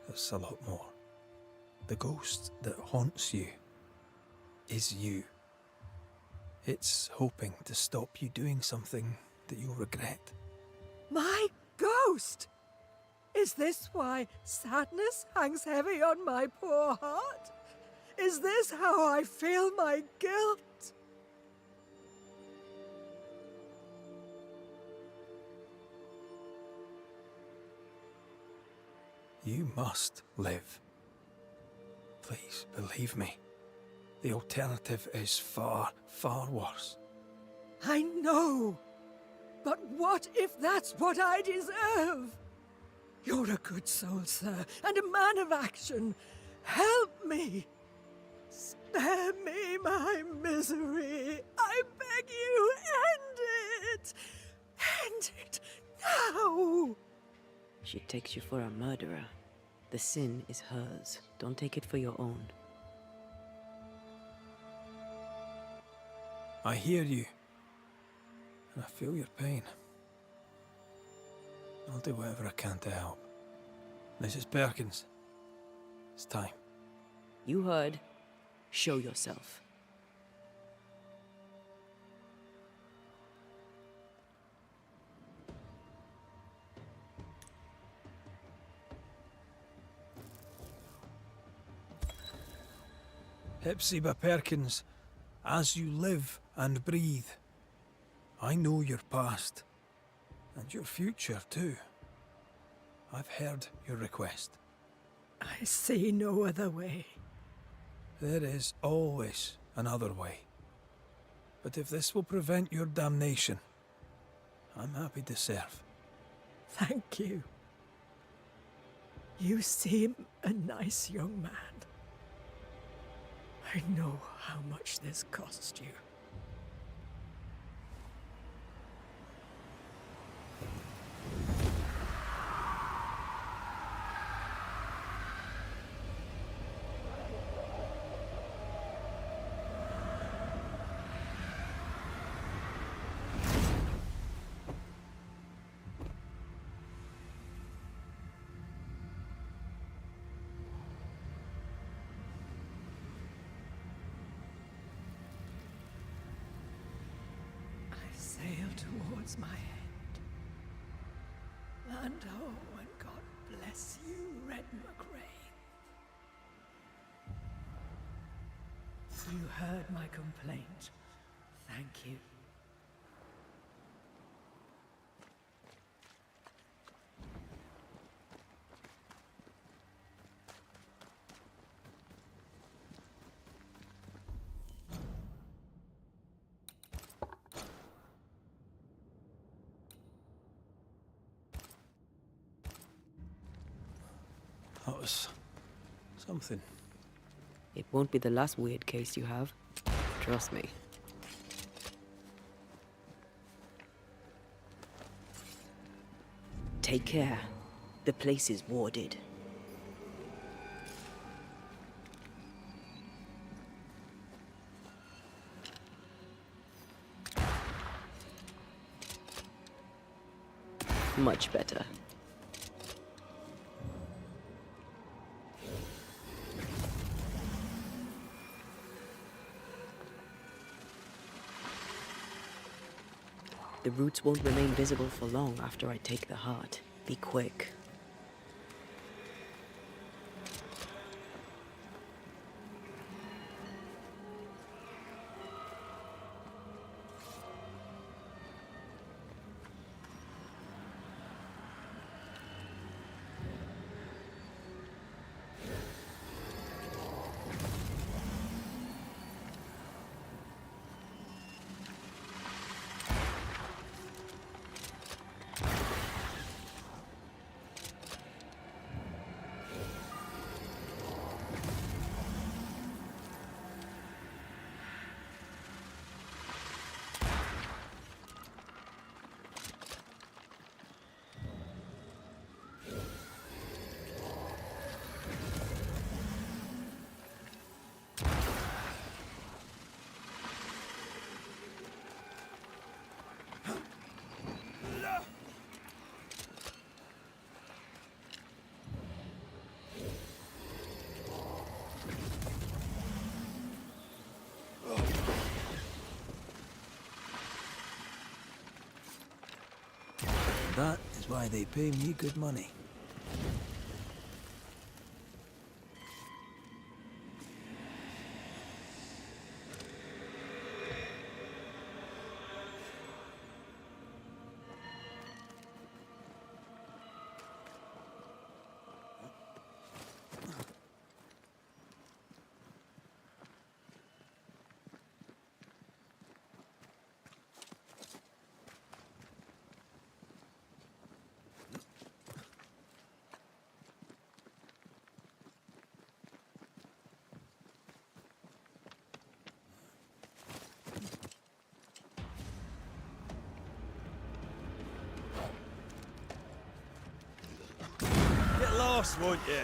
There's a lot more. The ghost that haunts you is you. It's hoping to stop you doing something that you'll regret. My ghost! Is this why sadness hangs heavy on my poor heart? Is this how I feel my guilt? You must live. Please believe me. The alternative is far, far worse. I know. But what if that's what I deserve? You're a good soul, sir, and a man of action. Help me. Spare me my misery. I beg you, end it. End it now. She takes you for a murderer. The sin is hers. Don't take it for your own. I hear you, and I feel your pain. I'll do whatever I can to help. Mrs. Perkins, it's time. You heard. Show yourself. Hepzibah Perkins, as you live and breathe, I know your past, and your future too. I've heard your request. I see no other way. There is always another way. But if this will prevent your damnation, I'm happy to serve. Thank you. You seem a nice young man. I know how much this cost you. Sail towards my end. Land ho, and God bless you, Red McRae. You heard my complaint. Thank you. That was something. It won't be the last weird case you have. Trust me. Take care. The place is warded. Much better. The roots won't remain visible for long after I take the heart. Be quick. And that is why they pay me good money. Get lost, won't you?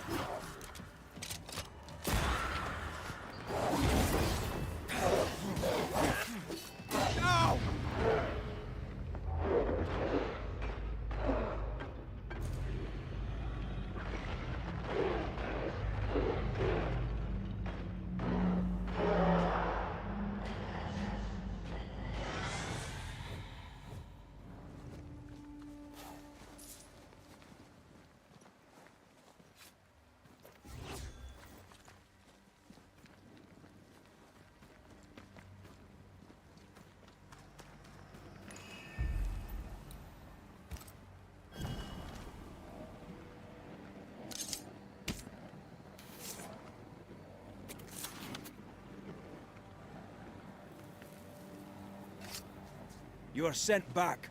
Ow! You are sent back.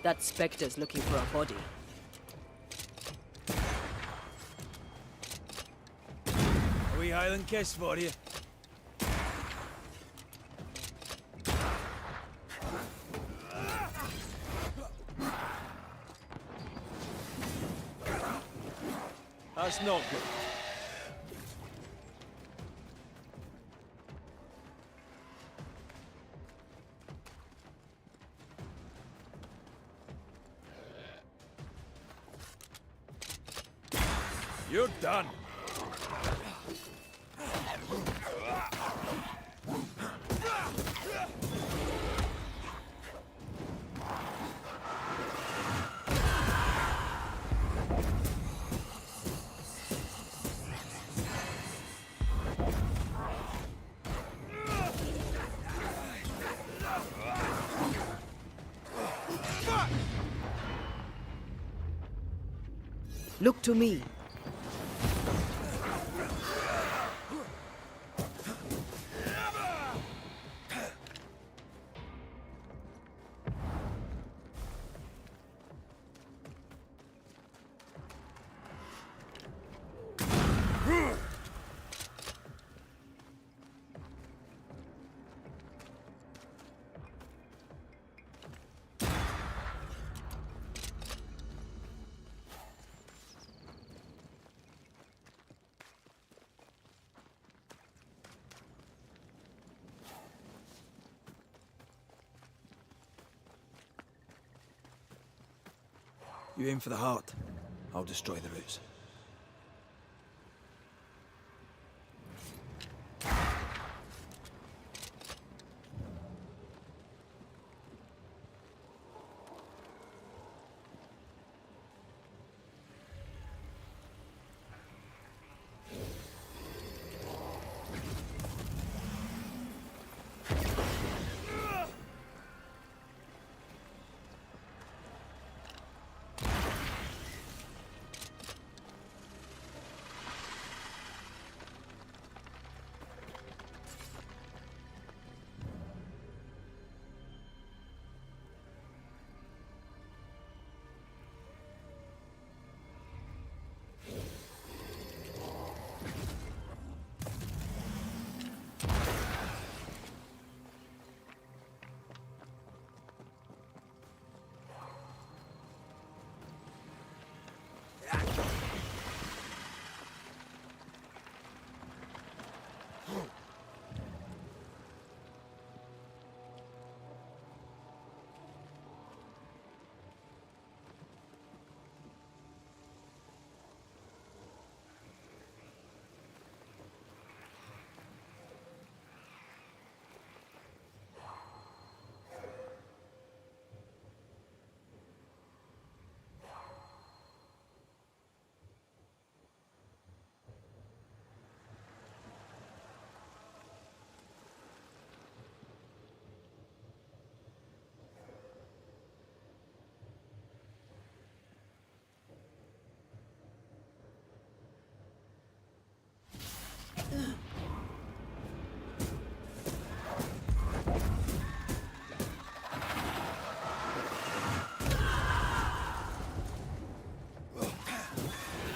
That Spectre's looking for a body. A wee Highland kiss for you. That's not good. You're done. Look to me. You aim for the heart. I'll destroy the roots.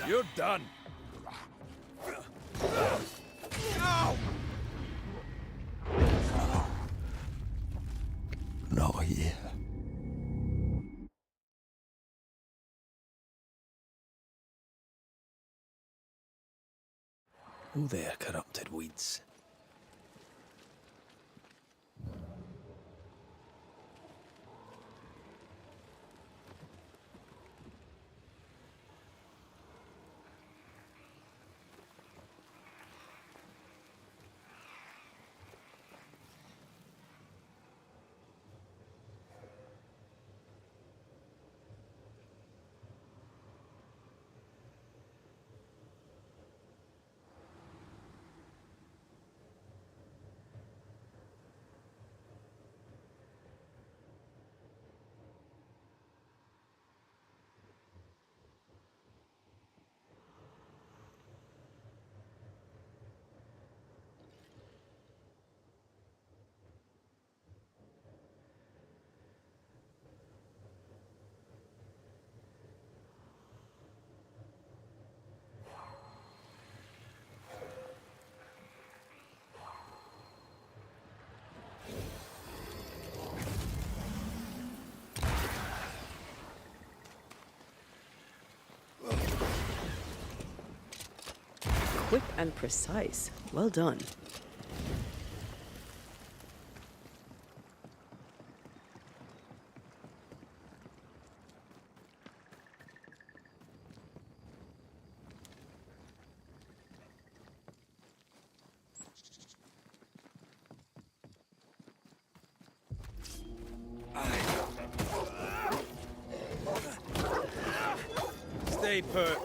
You're done. Ow! Not here. Oh there, corrupted weeds. Quick and precise. Well done. Stay put.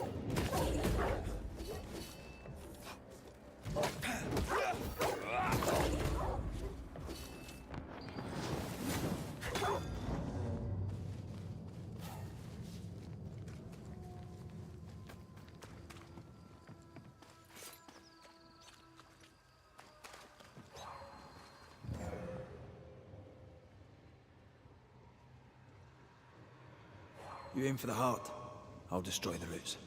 You aim for the heart, I'll destroy the roots.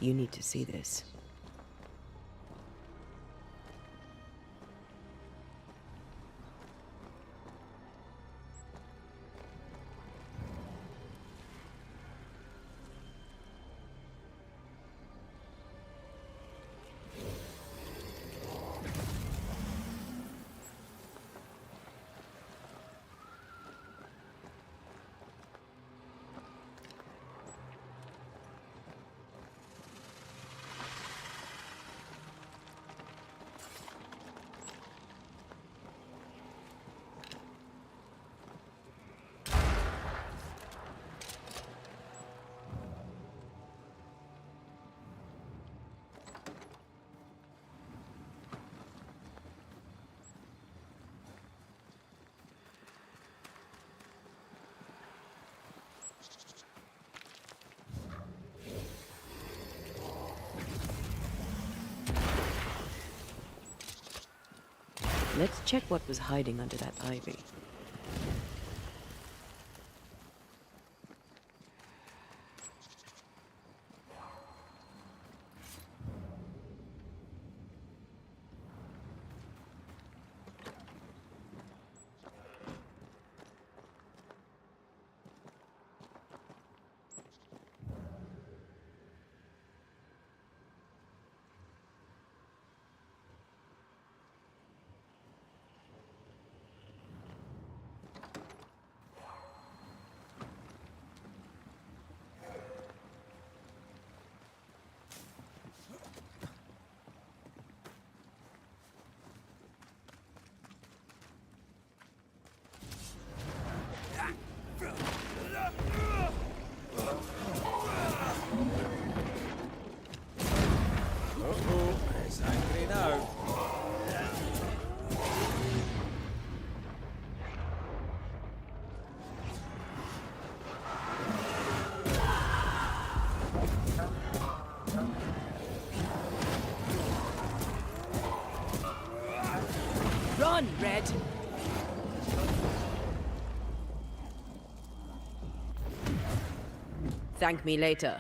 You need to see this. Let's check what was hiding under that ivy. It's angry now. Run, Red! Thank me later.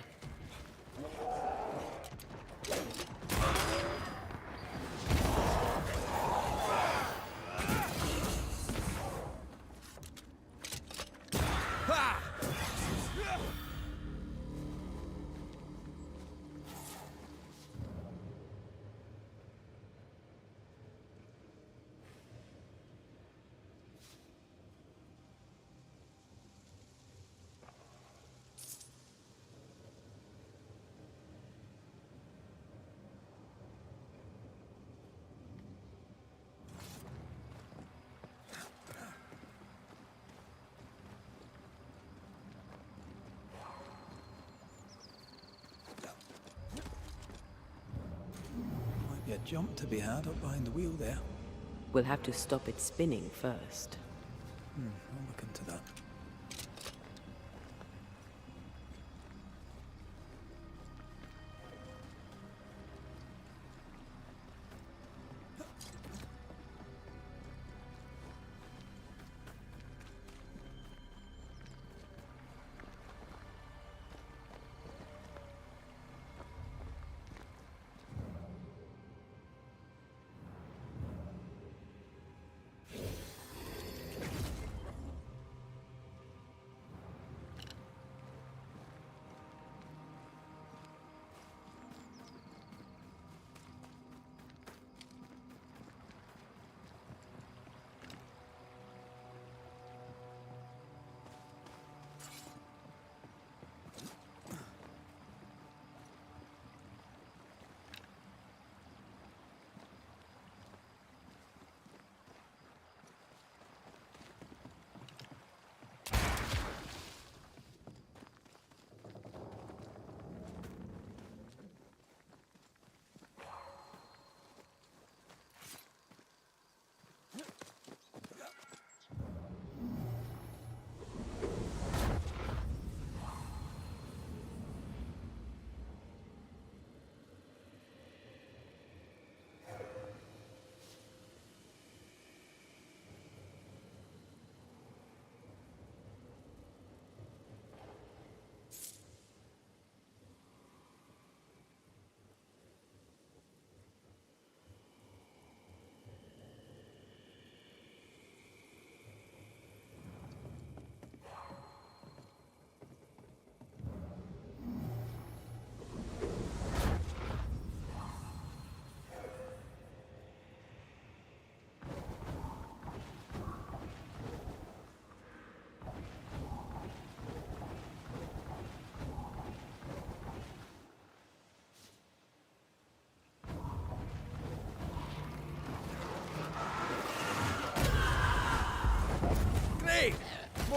Might be a jump to be had up behind the wheel there. We'll have to stop it spinning first. I'll look into that.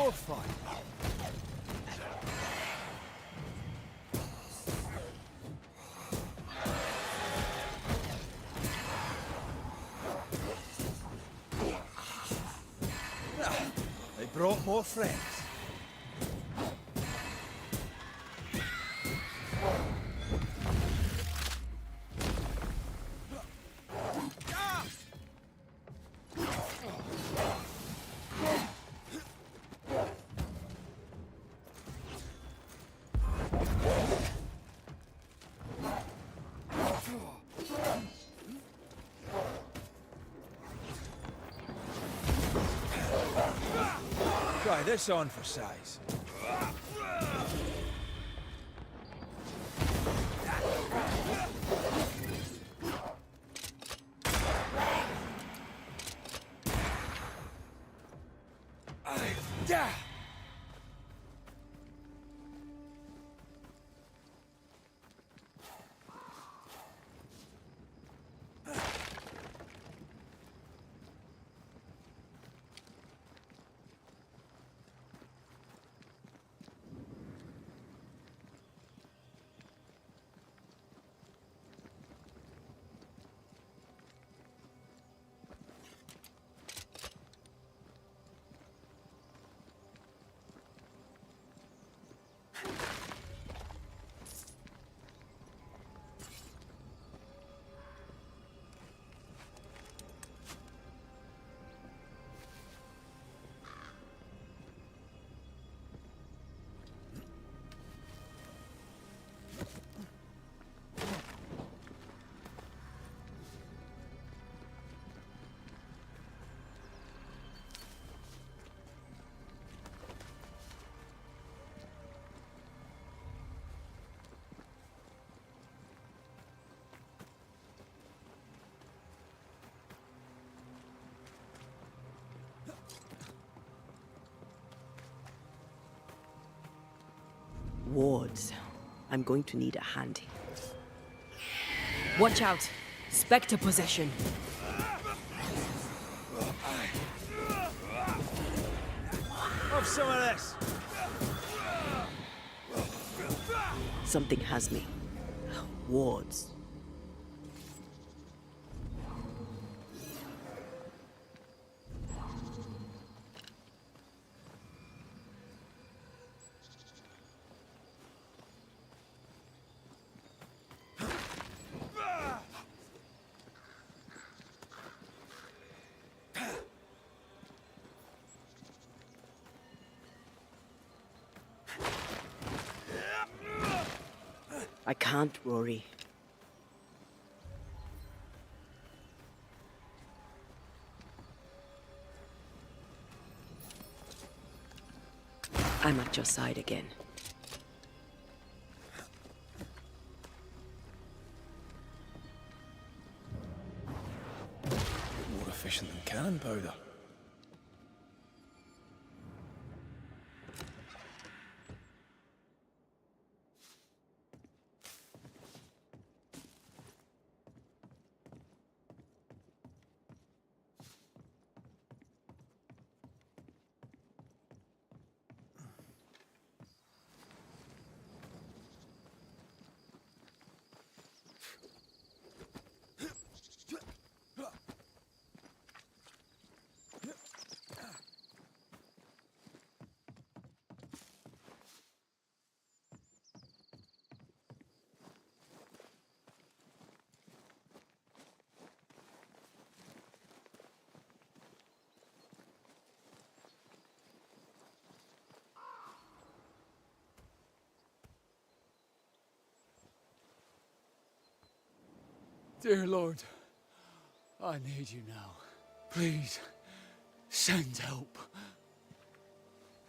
more fun. They brought more friends. Try this on for size. Wards. I'm going to need a hand. Watch out! Spectre possession! Have some of this. Something has me. Wards. I can't, Rory. I'm at your side again. More efficient than cannon powder. Dear Lord, I need you now. Please, send help.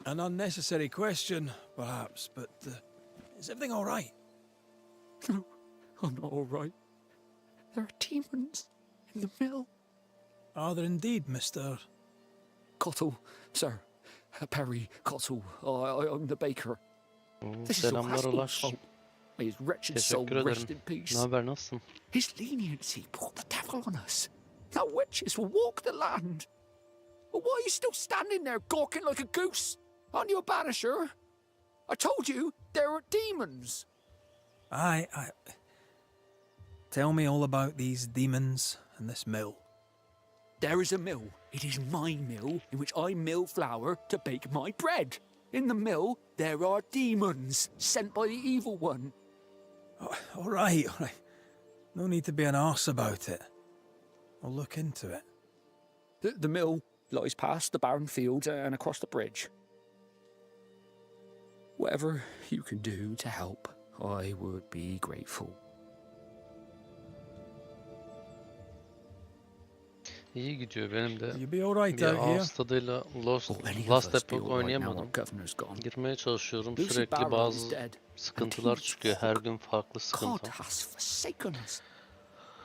An unnecessary question, perhaps, but is everything all right? No, I'm not all right. There are demons in the mill. Are there indeed, Mr. Cottle, sir. Perry Cottle. I'm the baker. This is your Selamlar husband's Ulaş. fault. May his wretched soul Teşekkür rest in ederim. peace. Ne haber, nasılsın? His leniency brought the devil on us. Now witches will walk the land. But why are you still standing there gawking like a goose? Aren't you a banisher? I told you there are demons. I. Tell me all about these demons and this mill. There is a mill. It is my mill in which I mill flour to bake my bread. In the mill, there are demons sent by the evil one. Oh, all right. No need to be an arse about it. I'll look into it. The mill lies past the barren fields and across the bridge. Whatever you can do to help, I would be grateful. İyi gidiyor benim de. You be alright Bir out here? ağız tadıyla Last Epoch oynayamadım. Girmeye çalışıyorum. Sürekli bazı sıkıntılar çıkıyor. Her gün farklı sıkıntı.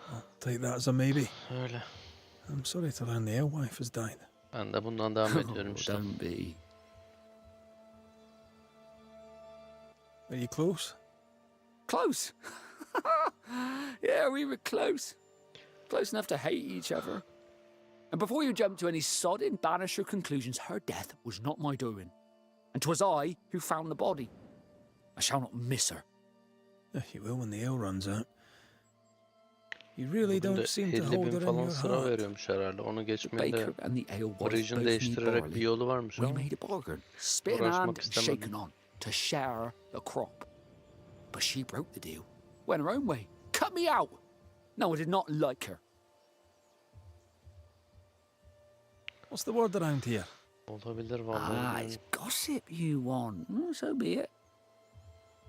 I'll take that as a maybe. Öyle. I'm sorry to learn the alewife has died. Ben de bundan devam ediyorum işte. Don't be. Are you close? Close? Yeah, we were close. Close enough to hate each other. And before you jump to any sodden banisher conclusions, her death was not my doing. And 'twas I who found the body. I shall not miss her. You will when the ale runs out. You really Bugün de don't seem to 50 hold bin her in falan your sıra heart. veriyormuş herhalde. Onu geçmenin de Baker and the ale was origin both değiştirerek need bir yolu varmış We ama made a bargain, spit uğraşmak and shaken istemedim. on, to share the crop. But she broke the deal, went her own way, cut me out. No, I did not like her. What's the word around here? Olabilir vallahi. It's gossip you want. So be it.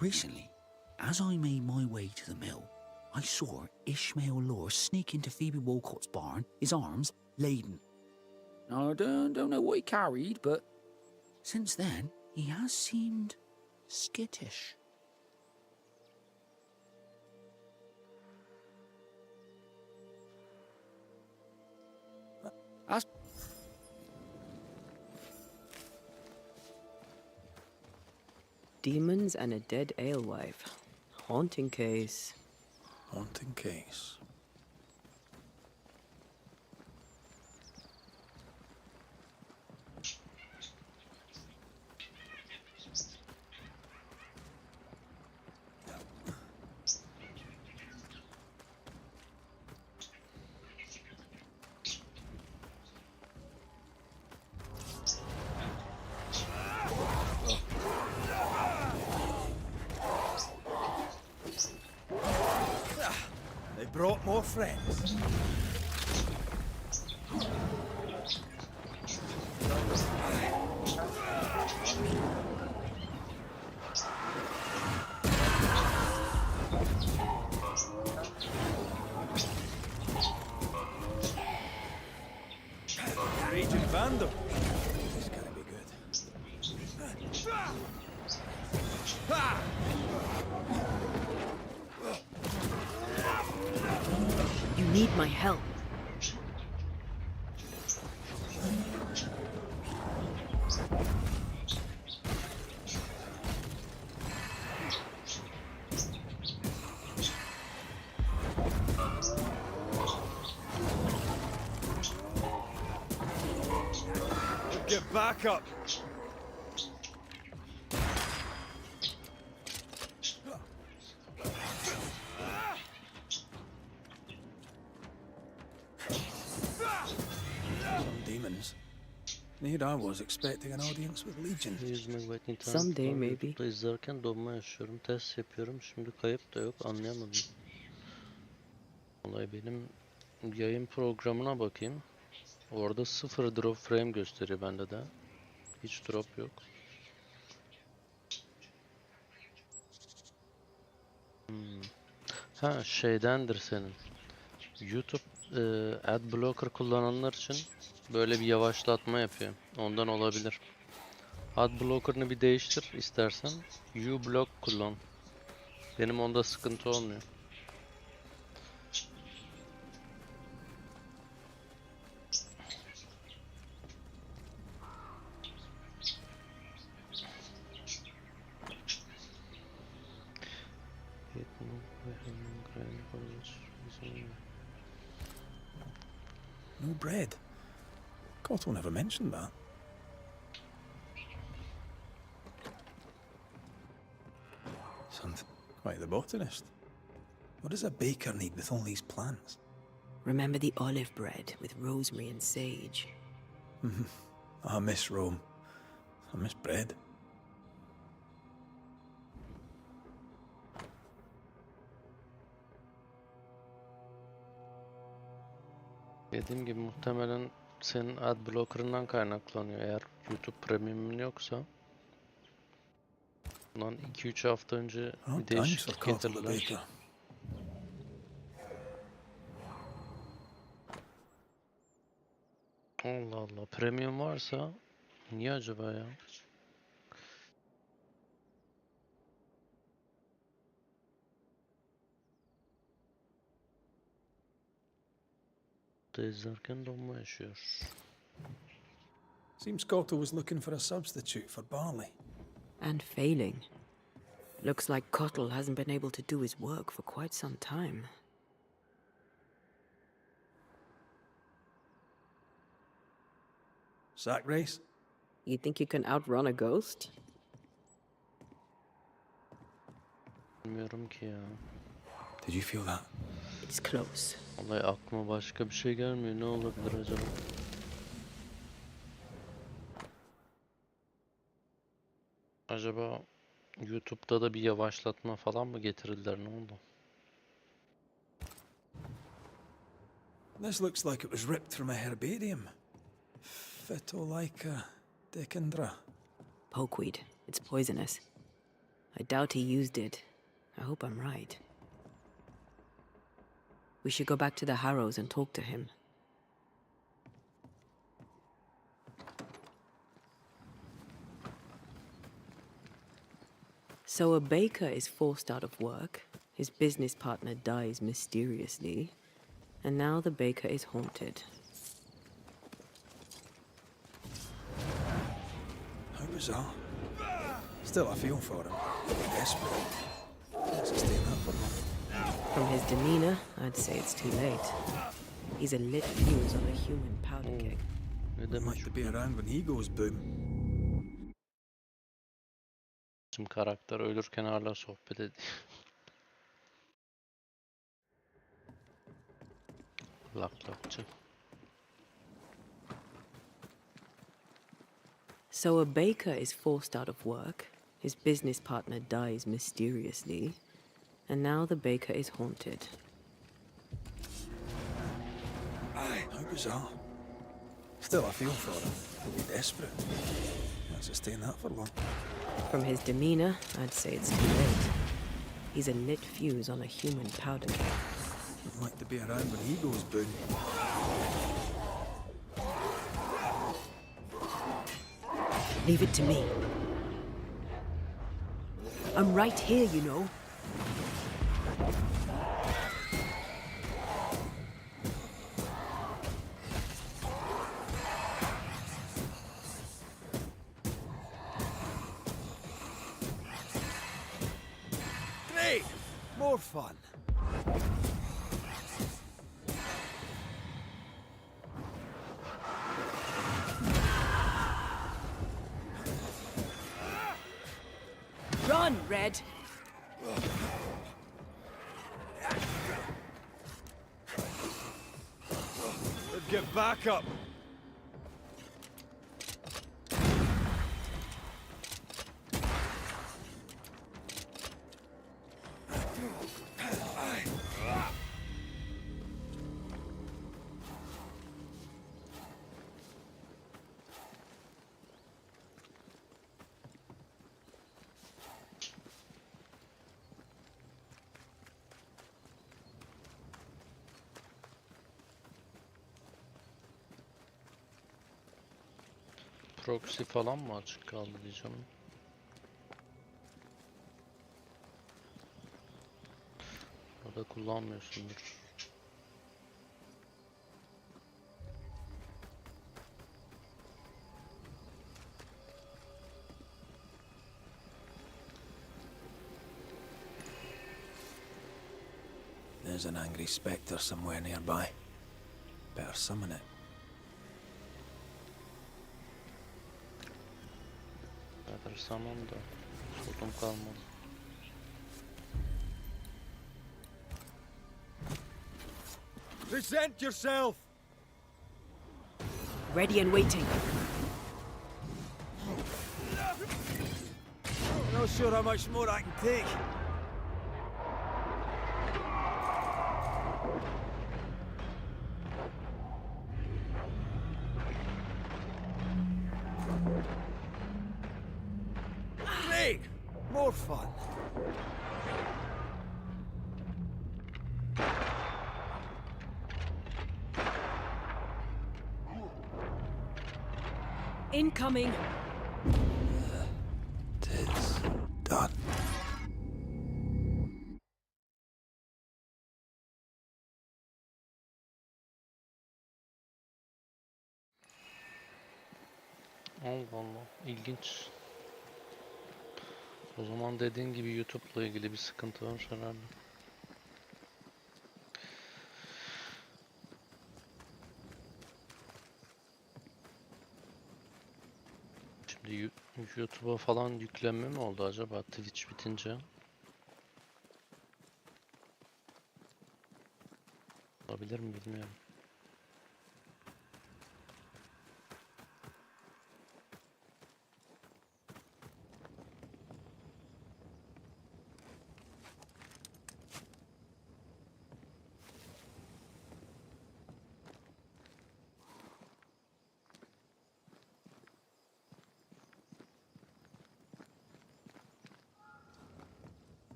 Recently, as I made my way to the mill, I saw Ishmael Law sneak into Phoebe Walcott's barn, his arms laden. Now, I don't know what he carried, but since then, he has seemed skittish. As Demons and a dead alewife. Haunting case. Haunting case. They brought more friends. Raging Vandal. This is gonna be good. You need my help. Get back up. Some demons. Here I was expecting an audience with Legion. Yüzmek ve internet Someday, var. maybe. YouTube'da izlerken donma yaşıyorum. Test yapıyorum. Şimdi kayıp da yok. Anlayamadım. Vallahi benim yayın programına bakayım. Orada 0 drop frame gösteriyor bende de. Hiç drop yok. Ha şeydendir senin. YouTube ad blocker kullananlar için böyle bir yavaşlatma yapıyor. Ondan olabilir. Ad blocker'ını bir değiştir istersen. uBlock kullan. Benim onda sıkıntı olmuyor. No bread. Cotto never mentioned that. Quite the botanist. What does a baker need with all these plants? Remember the olive bread with rosemary and sage? I miss Rome. I miss bread. Dediğim gibi muhtemelen senin adblocker'ından kaynaklanıyor. Eğer YouTube Premium'un yoksa bundan 2-3 hafta önce Oh, bir times for değişiklik Cottle the getirdiler. baker. Allah Allah. Premium varsa niye acaba ya? Da izlerken donma yaşıyor. Seems Cottle was looking for a substitute for barley. And failing. Looks like Cottle hasn't been able to do his work for quite some time. Sack race? You think you can outrun a ghost? Bilmiyorum ki ya. Did you feel that? It's close. Vallahi aklıma başka bir şey gelmiyor. Ne olabilir acaba? Acaba YouTube'da da bir yavaşlatma falan mı getirildiler? Ne oldu? This looks like it was ripped from a herbarium. Phytolaica decandra. Pokeweed. It's poisonous. I doubt he used it. I hope I'm right. We should go back to the Harrows and talk to him. So a baker is forced out of work, his business partner dies mysteriously, and now the baker is haunted. How bizarre. Still, I feel for him. Desperate. Let's stay in that for long. From his demeanor, I'd say it's too late. He's a lit fuse on a human powder keg. Ne I'd demek like to be around when he goes boom. bizim karakter ölürken hala sohbet ediyor. Laklakçı. So a baker is forced out of work, his business partner dies mysteriously, and now the baker is haunted. How bizarre. Still, I feel for him. He'll be desperate. Let's stay in that for long. From his demeanor, I'd say it's too late. He's a lit fuse on a human powder keg. I'd like to be around when he goes boom. Leave it to me. I'm right here, you know. Great! More fun. Run, Red! Let's get back up. Proxy falan mı açık kaldı diyeceğim. Ya da kullanmıyorsundur. There's an angry spectre somewhere nearby. Better summon it. Kadar zaman da sorun kalmadı. Present yourself! Ready and waiting. I'm not sure how much more I can take. Great! More fun. Incoming. Tis done. Allah Allah, ilginç. O zaman dediğin gibi YouTube'la ilgili bir sıkıntı var herhalde. Şimdi YouTube'a falan yüklenme mi oldu acaba Twitch bitince? Olabilir mi bilmiyorum.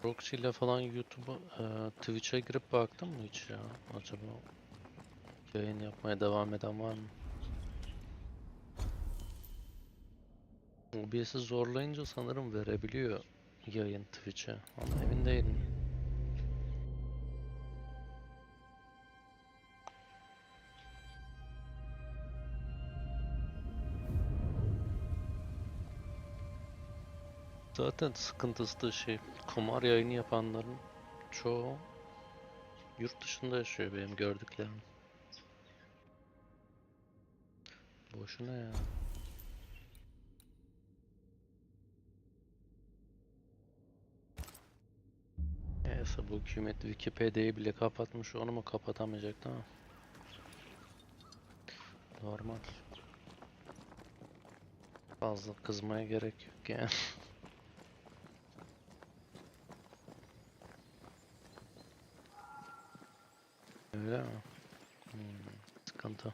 Proxy ile falan YouTube'a, Twitch'e girip baktın mı hiç ya? Acaba yayın yapmaya devam eden var mı? OBS'i zorlayınca sanırım verebiliyor yayın Twitch'e ama emin değilim. Zaten sıkıntısı da şey, kumar yayını yapanların çoğu yurt dışında yaşıyor benim gördüklerim. Boşuna ya. Neyse bu hükümet Wikipedia'yı bile kapatmış, onu mu kapatamayacaktı ama. Normal. Fazla kızmaya gerek yok yani. Öyle mi? Sıkıntı.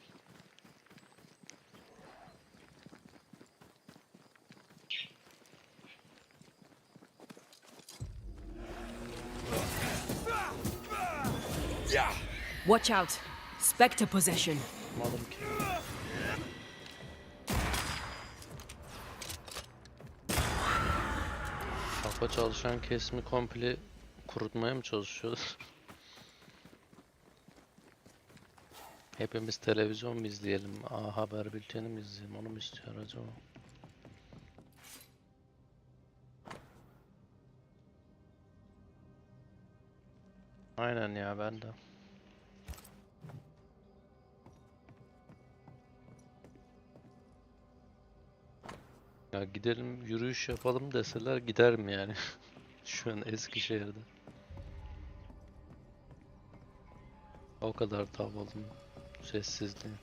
Watch out. Spectre possession. Malım ki. Kafa çalışan kesimi komple kurutmaya mı çalışıyoruz? Hepimiz televizyon mu izleyelim? Haber bülteni mi izleyelim? Onu mu istiyor acaba? Aynen ya ben de. Ya gidelim yürüyüş yapalım deseler giderim yani. Şu an Eskişehir'de. O kadar tavalım sessizliği.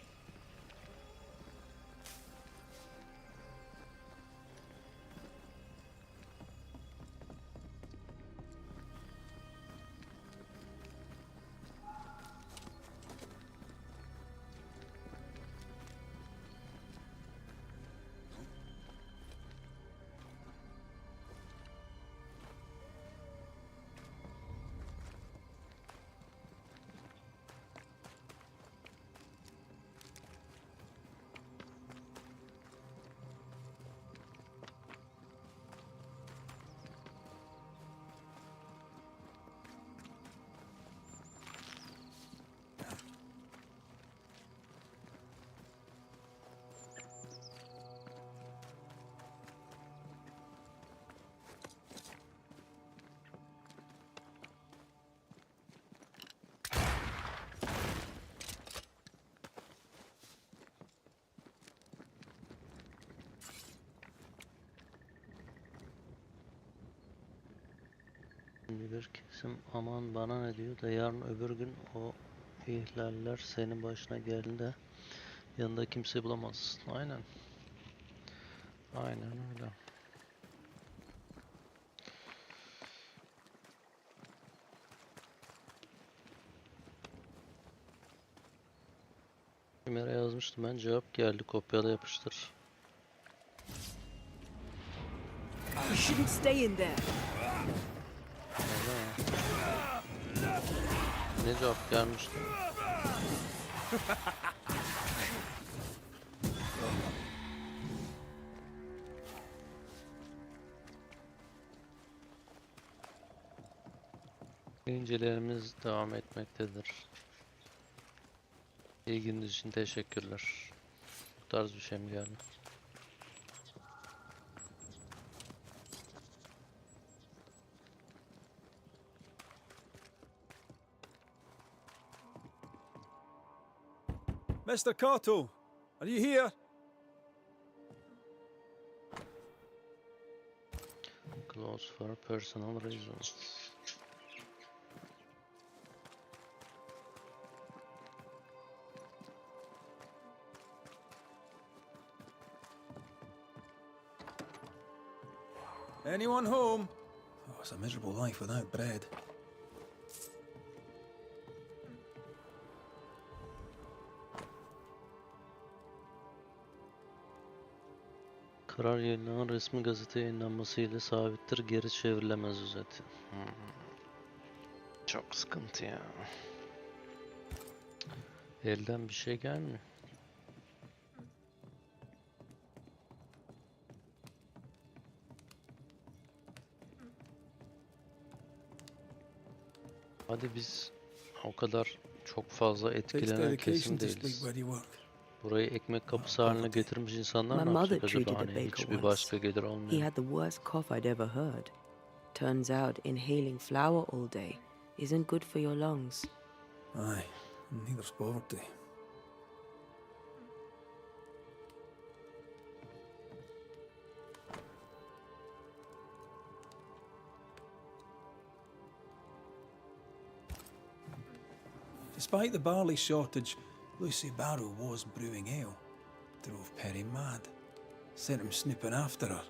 Şimdi bir kesim aman bana ne diyor da yarın öbür gün o ihlaller senin başına geldiğinde yanında kimse bulamazsın. Aynen. Aynen öyle. Kimere yazmıştım ben, cevap geldi, kopyala yapıştır. You shouldn't stay in there. Ne cevap gelmişti? İncelerimiz devam etmektedir. İlginiz için teşekkürler. Bu tarz bir şey mi geldi? Mr. Kato, are you here? Close for personal reasons. Anyone home? Oh, it's a miserable life without bread. Karar yayınlanan resmi gazete yayınlanması ile sabittir, geri çevrilemez özeti. Çok sıkıntı ya. Elden bir şey gelmiyor. Hadi biz o kadar çok fazla etkilenen kesim değiliz. Burayı ekmek kapısı haline getirmiş insanlar My ne mother yapacak acaba? treated a Hani baker hiçbir once. başka gelir He olmuyor. had the worst cough I'd ever heard. Turns out inhaling flour all day isn't good for your lungs. Aye, and neither's poverty. Despite the barley shortage, Lucy Barrow was brewing ale. Drove Perry mad. Sent him snooping after her.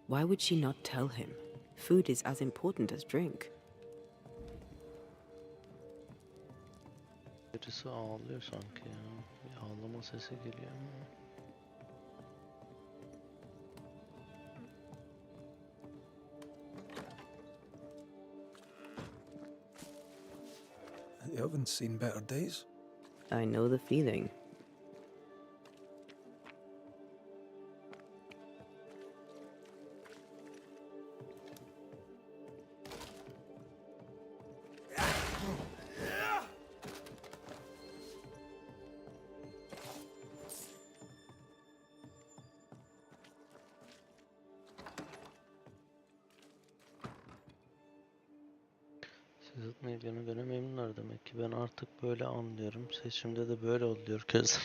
Why would she not tell him? Food is as important as drink. Birisi ağlıyor sanki ya. Bir ağlama sesi geliyor ama. You haven't seen better days. I know the feeling. Sezat'ın ilgine göre memnunlar demek ki. Ben artık böyle anlıyorum. Seçimde de böyle oluyor kez.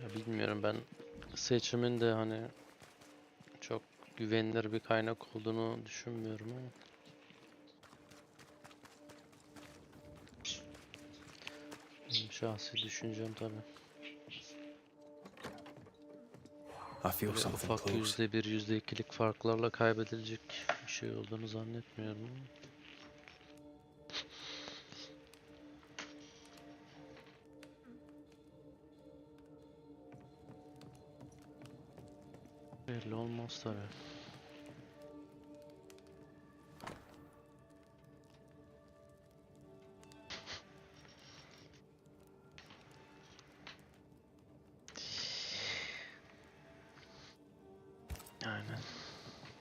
Ya bilmiyorum, ben seçimin de hani çok güvenilir bir kaynak olduğunu düşünmüyorum ama. Benim şahsi düşüncem tabii. I feel Böyle something ufak close. %1, %2'lik farklarla kaybedilecek bir şey olduğunu zannetmiyorum. Belli olmaz tabii. Aynen.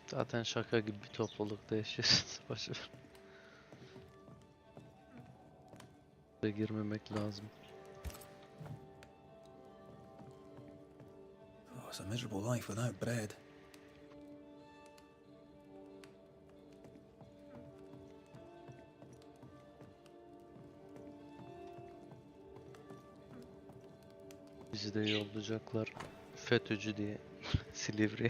Zaten şaka gibi bir toplulukta yaşıyoruz. Boşver. Ve girmemek lazım. Oh, it's a miserable life without bread. Bizi de yollayacaklar. FETÖ'cü diye. Silivri.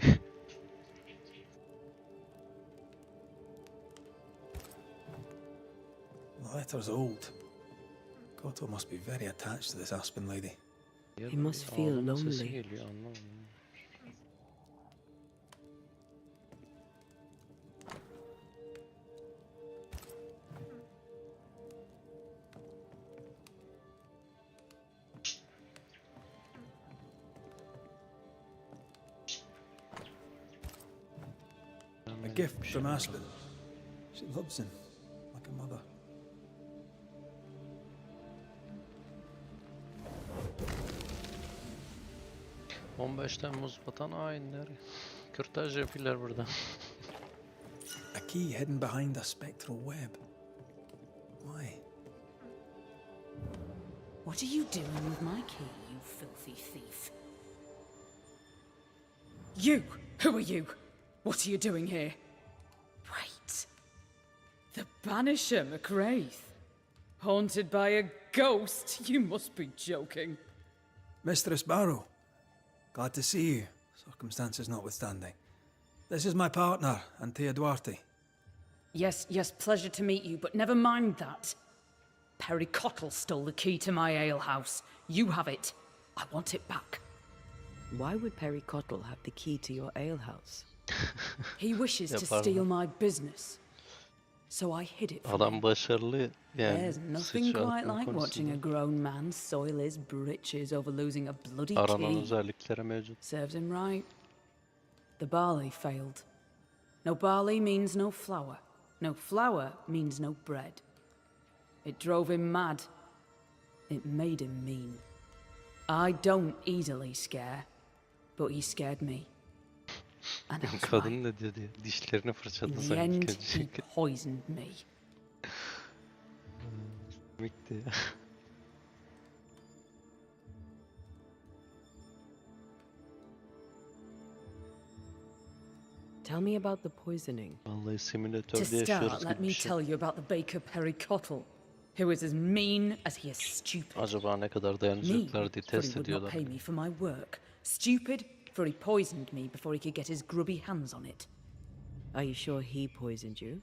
The letter's old. Cotto must be very attached to this Aspen lady. Ya He da must bir feel ağlama sesi lonely. geliyor, anlamadım. A gift from Aspen. She loves him like a mother. ...15 Temmuz vatan hainleri. Kürtaj yapıyorlar burada. A key hidden behind a spectral web. Why? What are you doing with my key, you filthy thief? You! Who are you? What are you doing here? Wait. The Banisher, McWraith. Haunted by a ghost? You must be joking. Mistress Barrow, glad to see you, circumstances notwithstanding. This is my partner, Antea Duarte. Yes, pleasure to meet you, but never mind that. Perry Cottle stole the key to my alehouse. You have it. I want it back. Why would Perry Cottle have the key to your alehouse? He wishes to Yaparlar. steal my business. So I hid it from Adam him. başarılı yani. There's nothing quite sıçratma like watching a konusunda grown man soil his britches over losing a bloody aranan key. özelliklere mevcut. Serves him right. The barley failed. No barley means no flour. No flour means no bread. It drove him mad. It made him mean. I don't easily scare, but he scared me. And I was right. Kadın ne diyor diye. Dişlerini In fırçaladı the sanki end, kadın. he poisoned me. Komikti ya. Tell me about the poisoning. Vallahi To simülatörde start, yaşıyoruz let gibi me bir şey. tell you about the baker Perry Cottle, who is as mean as he is stupid. Acaba ne kadar Mean, dayanacaklar diye for he test would not ediyorlar. pay me for my work. Stupid, for he poisoned me before he could get his grubby hands on it. Are you sure he poisoned you?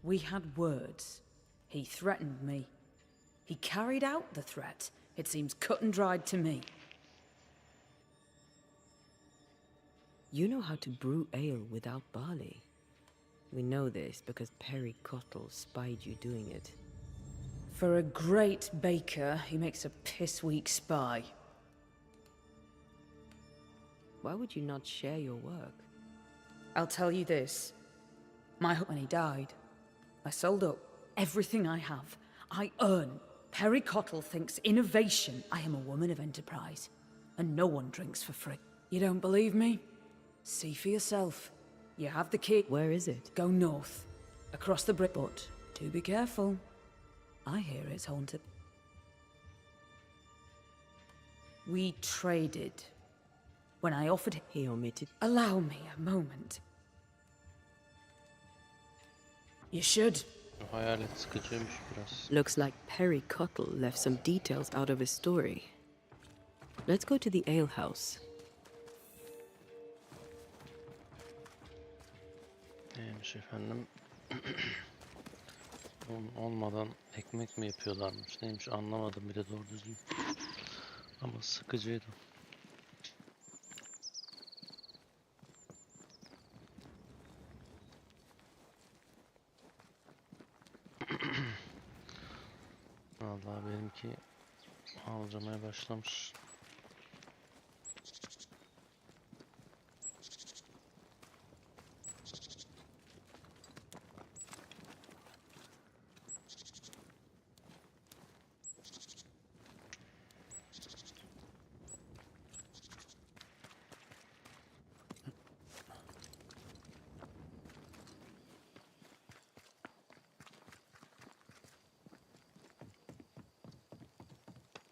We had words. He threatened me. He carried out the threat. It seems cut and dried to me. You know how to brew ale without barley. We know this because Perry Cottle spied you doing it. For a great baker, he makes a piss-weak spy. Why would you not share your work? I'll tell you this. When he died, I sold up everything I have. I earn. Perry Cottle thinks innovation. I am a woman of enterprise. And no one drinks for free. You don't believe me? See for yourself. You have the key. Where is it? Go north. Across the brick. But do be careful. I hear it's haunted. We traded. When I offered... He omitted. Allow me a moment. You should. Hayalet sıkıcıymış biraz. Looks like Perry Cottle left some details out of his story. Let's go to the alehouse. Neymiş efendim? Olmadan ekmek mi yapıyorlarmış? Neymiş anlamadım bile doğru düzgün. Ama sıkıcıydı. Vallahi benimki harcamaya başlamış.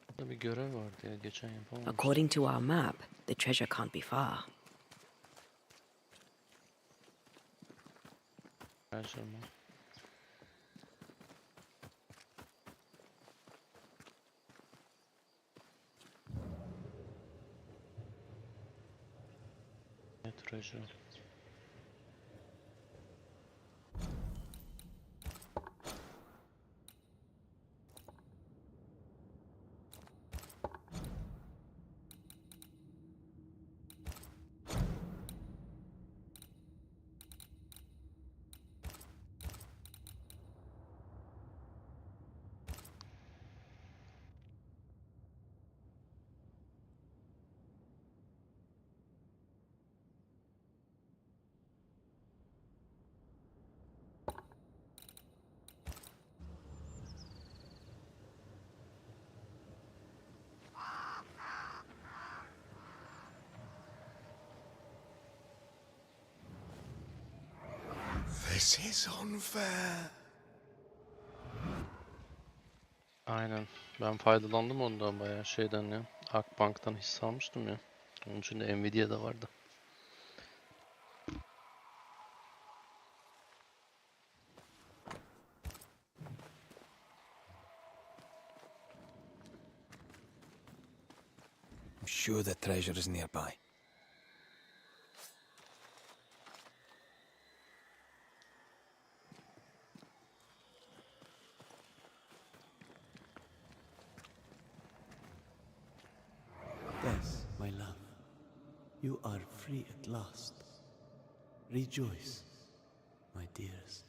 Burada bir görev vardı ya geçen yapamamıştım. According to our map, the treasure can't be far. Treasure mı? treasure. This is unfair. Aynen. Ben faydalandım ondan bayağı şeyden ya. Akbank'tan hisse almıştım ya. Onun için de Nvidia'da vardı. I'm sure the treasure is nearby. Yes, my love. You are free at last. Rejoice, my dearest.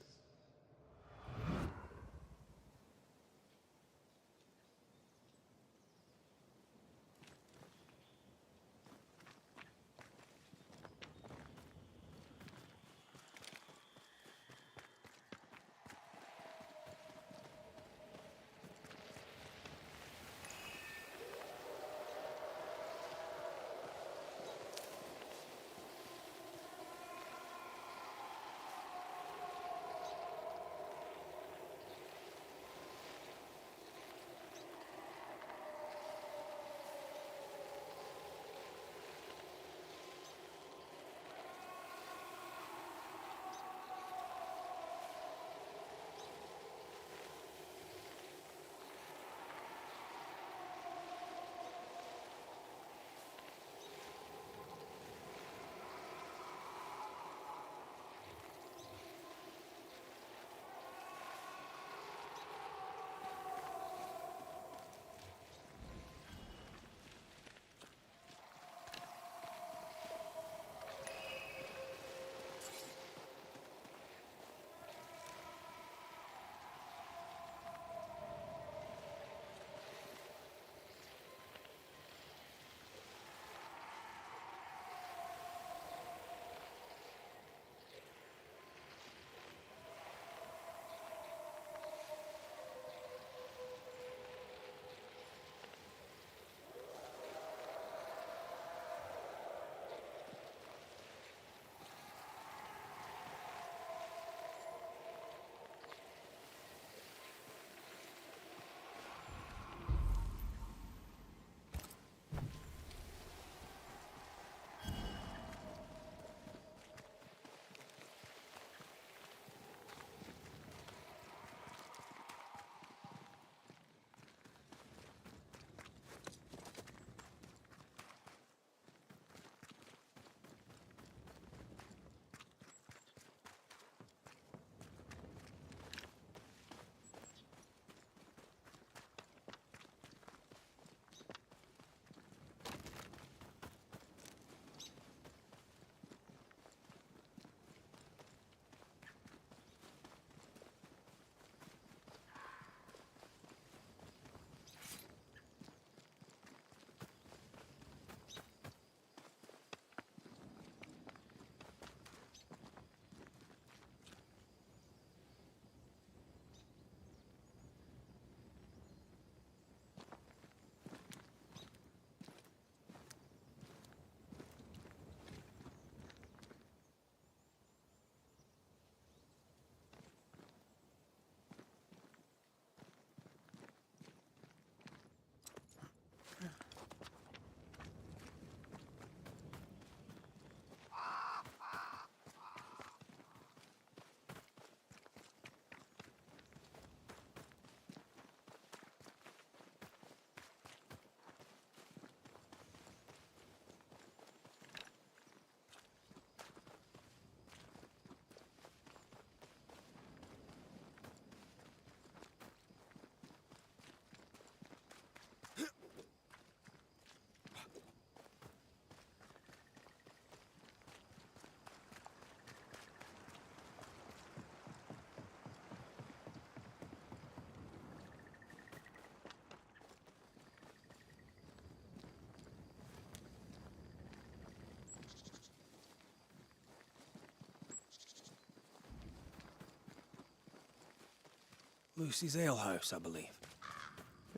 Lucy's alehouse, I believe.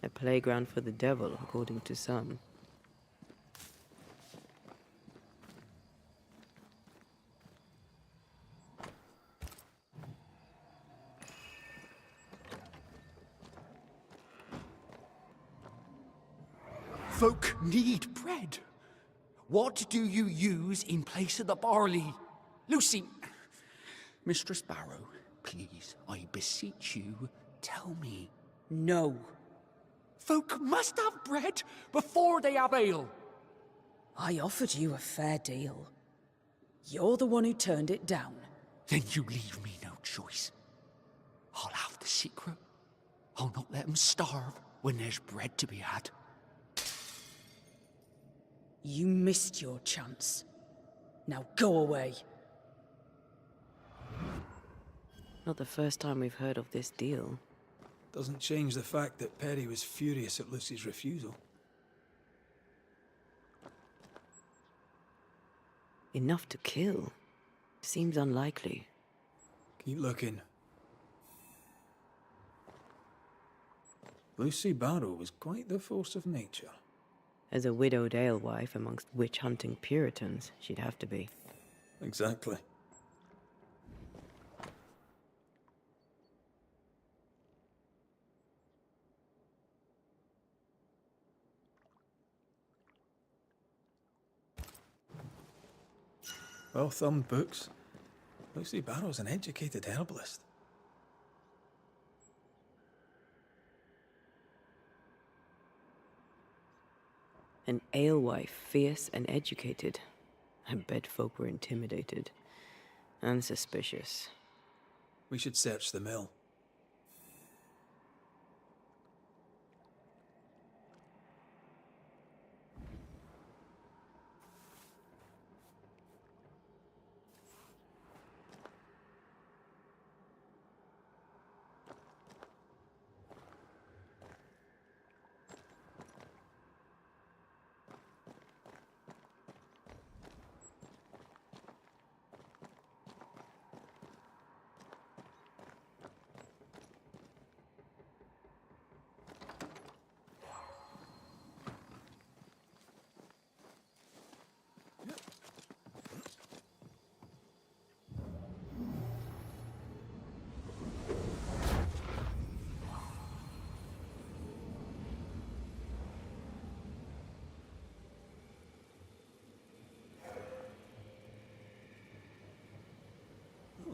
A playground for the devil, according to some. Folk need bread. What do you use in place of the barley? Lucy! Mistress Barrow, please, I beseech you, tell me. No. Folk must have bread before they have ale. I offered you a fair deal. You're the one who turned it down. Then you leave me no choice. I'll have the secret. I'll not let them starve when there's bread to be had. You missed your chance. Now go away. Not the first time we've heard of this deal. Doesn't change the fact that Perry was furious at Lucy's refusal. Enough to kill? Seems unlikely. Keep looking. Lucy Barrow was quite the force of nature. As a widowed alewife amongst witch-hunting Puritans, she'd have to be. Exactly. Well-thumbed books. Lucy Barrow's an educated herbalist. An alewife, fierce and educated. I bet folk were intimidated. And suspicious. We should search the mill.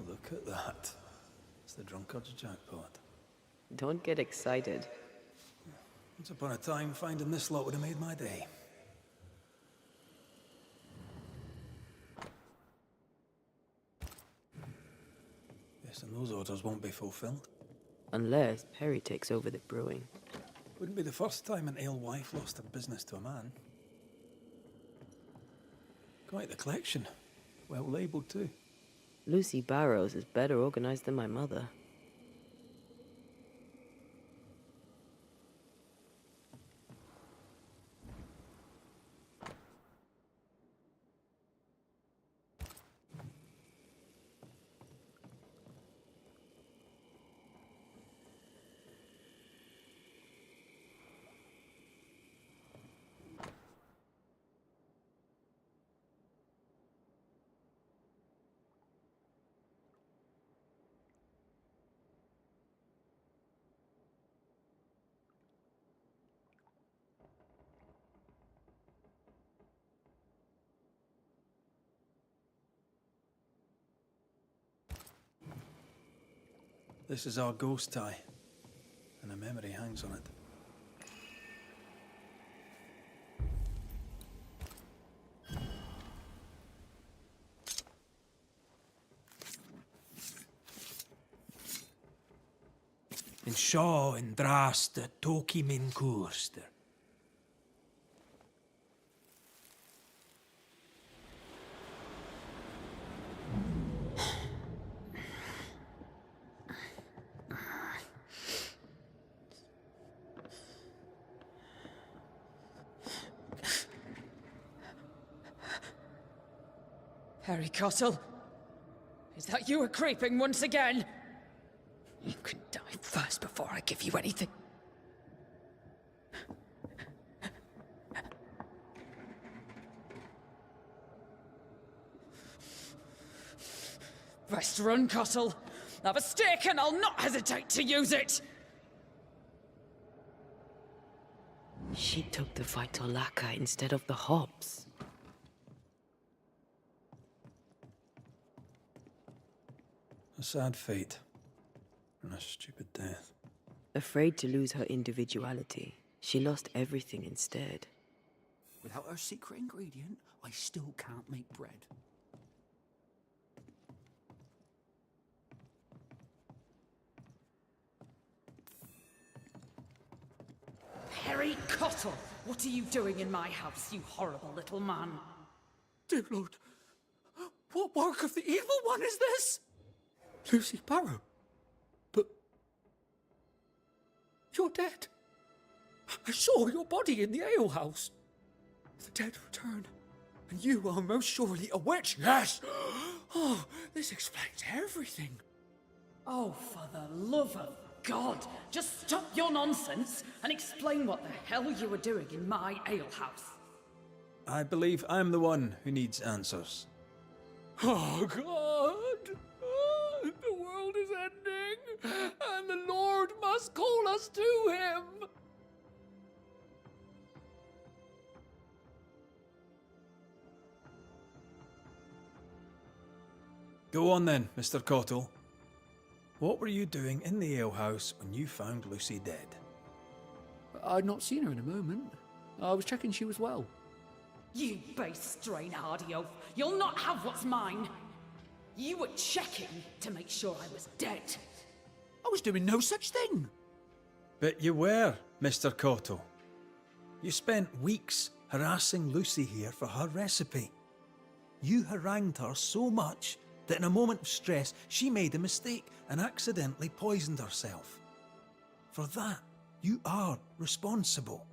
Look at that. It's the drunkard's jackpot. Don't get excited. Once upon a time, finding this lot would have made my day. Yes, and those orders won't be fulfilled. Unless Perry takes over the brewing. Wouldn't be the first time an alewife lost her business to a man. Quite the collection. Well labelled, too. Lucy Barrows is better organized than my mother. This is our ghost tie, and a memory hangs on it. In Shaw and Draste, Toki min Kurster. Harry Cottle, is that you a creeping once again? You can die first. first before I give you anything. Rest Runcussle. Have a stick and I'll not hesitate to use it. She took the vital lacquer instead of the hops. A sad fate. And a stupid death. Afraid to lose her individuality, she lost everything instead. Without her secret ingredient, I still can't make bread. Perry Cottle, what are you doing in my house, you horrible little man? Dear Lord, what work of the evil one is this? Lucy Barrow. But you're dead. I saw your body in the alehouse. The dead return, and you are most surely a witch. Yes! Oh, this explains everything. Oh, for the love of God, just stop your nonsense and explain what the hell you were doing in my alehouse. I believe I'm the one who needs answers. Oh, God! The world is ending, and the Lord must call us to him! Go on then, Mr. Cottle. What were you doing in the alehouse when you found Lucy dead? I'd not seen her in a moment. I was checking she was well. You base strain-hardy oaf, you'll not have what's mine. You were checking to make sure I was dead. I was doing no such thing. But you were, Mr. Cottle. You spent weeks harassing Lucy here for her recipe. You harangued her so much that in a moment of stress, she made a mistake and accidentally poisoned herself. For that, you are responsible.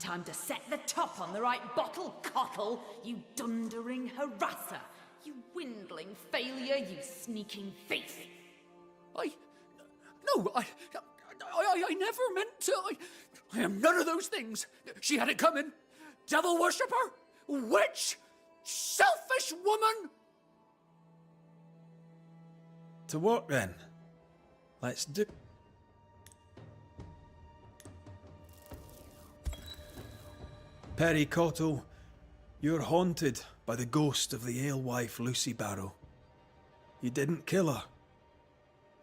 Time to set the top on the right bottle, Cottle, you dundering harasser. You dwindling failure, you sneaking thief. I never meant to. I am none of those things. She had it coming. Devil worshipper, witch, selfish woman. To work then. Let's do... Perry Cottle, you're haunted by the ghost of the alewife Lucy Barrow. You didn't kill her.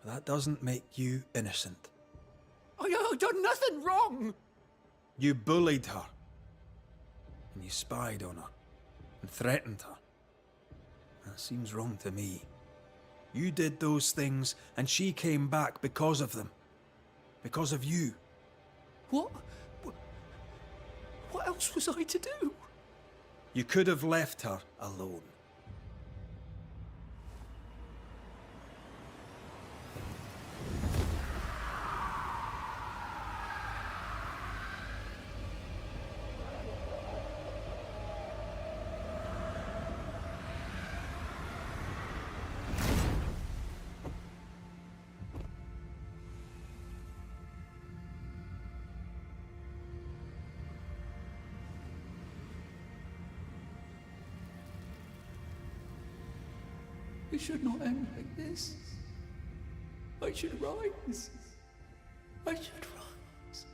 But that doesn't make you innocent. I've done nothing wrong. You bullied her. And you spied on her. And threatened her. That seems wrong to me. You did those things, and she came back because of them. Because of you. What else was I to do? You could have left her alone. It should not end like this. I should rise. I should rise.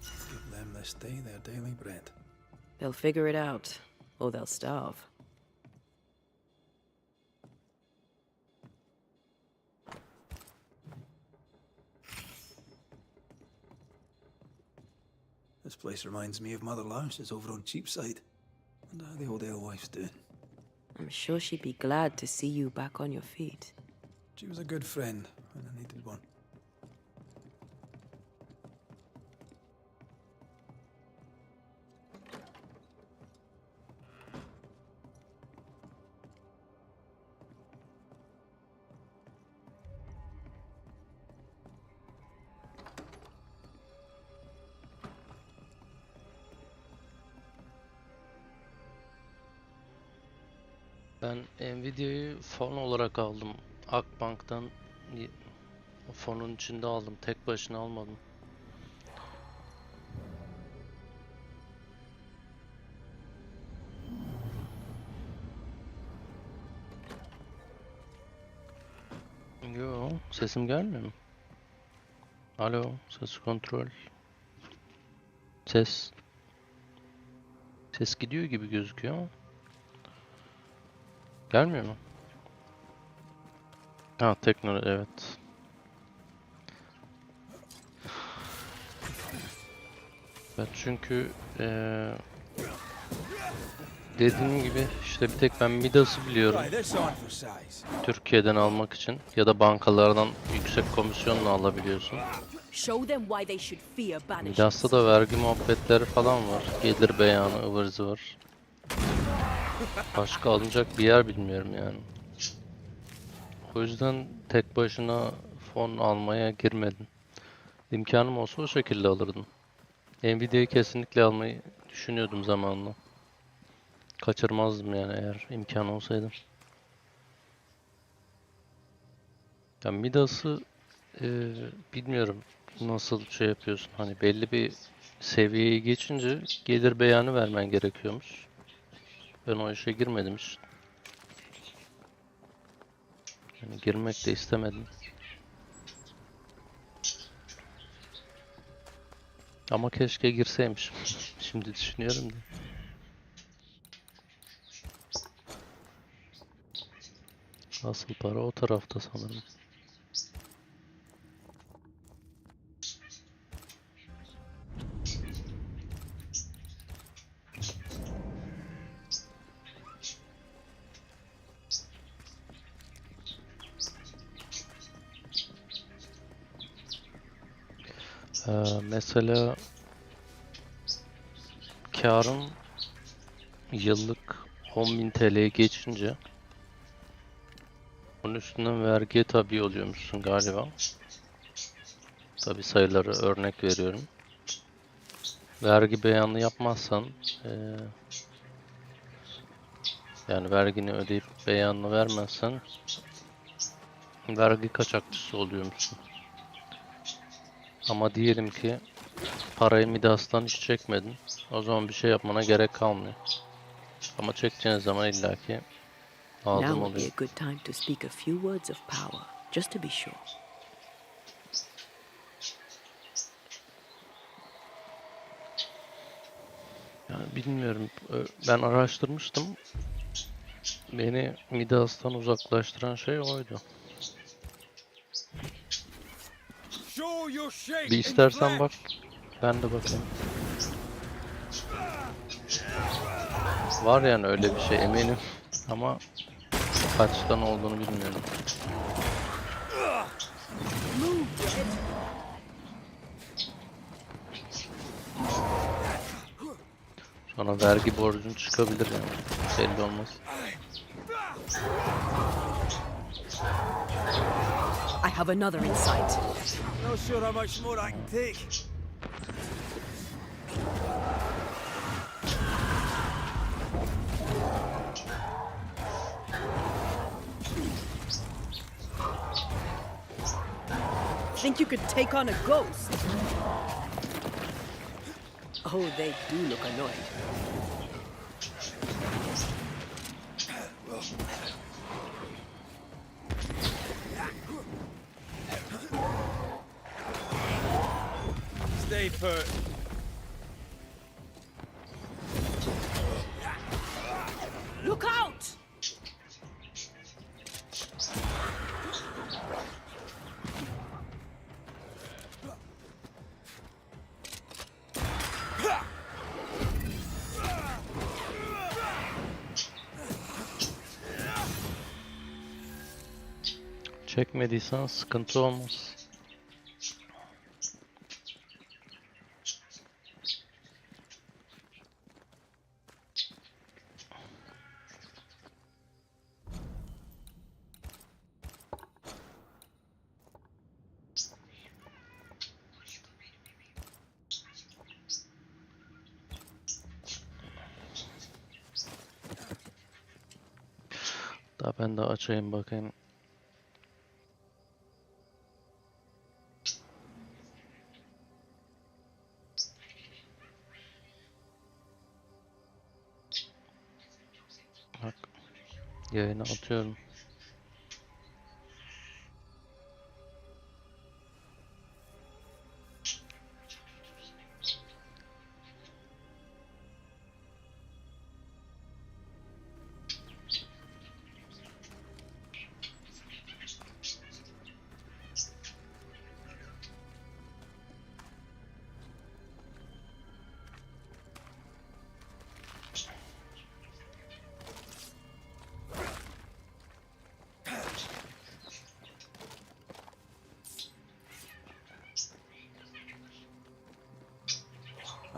Give them this day their daily bread. They'll figure it out, or they'll starve. This place reminds me of Mother Louse's over on Cheapside. And how the old alewife's doing. I'm sure she'd be glad to see you back on your feet. She was a good friend when I needed one. Ben Nvidia'yı fon olarak aldım. Akbank'tan o fonun içinde aldım. Tek başına almadım. Yo, sesim gelmiyor mu? Alo, ses kontrol. Ses. Ses gidiyor gibi gözüküyor ama. Gelmiyor mu? Ha, teknoloji, evet. Ben çünkü dediğim gibi işte bir tek ben Midas'ı biliyorum. Try this on for size. Türkiye'den almak için ya da bankalardan yüksek komisyonla alabiliyorsun. Show them why they should fear banishment. Midas'ta da vergi muhabbetleri falan var. Gelir beyanı ıvır zıvır. Başka alınacak bir yer bilmiyorum yani. O yüzden tek başına fon almaya girmedim. İmkanım olsa o şekilde alırdım. Nvidia'yı kesinlikle almayı düşünüyordum zamanla. Kaçırmazdım yani eğer imkan olsaydı. Ya Midas'ı bilmiyorum nasıl şey yapıyorsun. Hani belli bir seviyeyi geçince gelir beyanı vermen gerekiyormuş. Ben o işe girmedim hiç. Yani girmek de istemedim. Ama keşke girseymişim. Şimdi düşünüyorum da. Asıl para o tarafta sanırım. Mesela karım yıllık 10.000 TL'ye geçince onun üstünden vergiye tabi oluyormuşsun galiba. Tabi sayıları örnek veriyorum. Vergi beyanı yapmazsan yani vergini ödeyip beyanını vermezsen vergi kaçakçısı oluyormuşsun. Ama diyelim ki parayı Midas'tan hiç çekmedin. O zaman bir şey yapmana gerek kalmıyor. Ama çekeceğin zaman illaki Now lazım would be oluyor. a good time to speak a few words of power, just to be sure. Yani bilmiyorum. Ben araştırmıştım. Beni Midas'tan uzaklaştıran şey oydu. Bir istersen bak. Ben de bakayım. Var yani öyle bir şey eminim. Ama kaçtan olduğunu bilmiyorum. Sonra vergi borcun çıkabilir yani. Belli olmaz. I have another insight. Not sure how much more I can take. Think you could take on a ghost? Oh, they do look annoyed. Stay put. Look out! Çekmediysen sıkıntı olmaz. Ben de açayım bakayım. Bak, yayına atıyorum.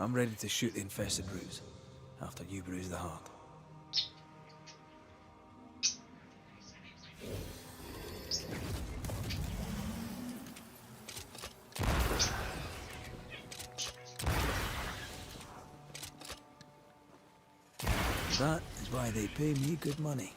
I'm ready to shoot the infested roots after you bruise the heart. That is why they pay me good money.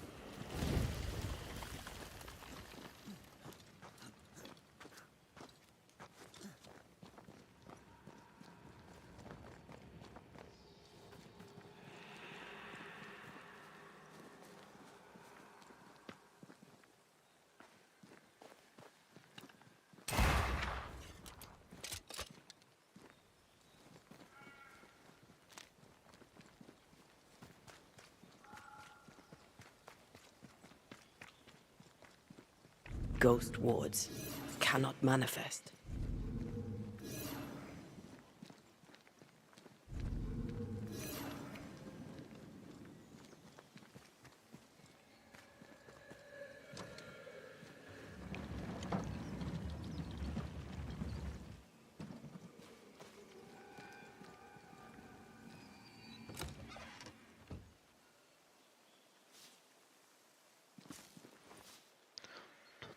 Ghost wards cannot manifest.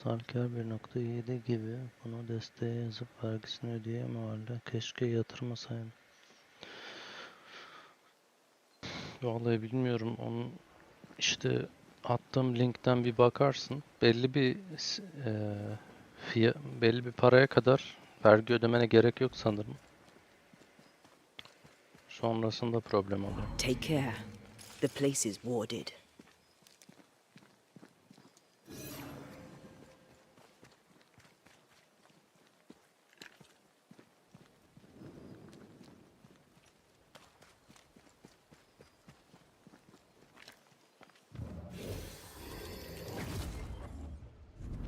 Total kar 1.7 gibi. Bunu desteğe yazıp vergisini ödeyemem halde. Keşke yatırmasaydım. Vallahi bilmiyorum. Onun işte attığım linkten bir bakarsın. Belli bir paraya kadar vergi ödemene gerek yok sanırım. Sonrasında problem oluyor. Take care. The place is warded.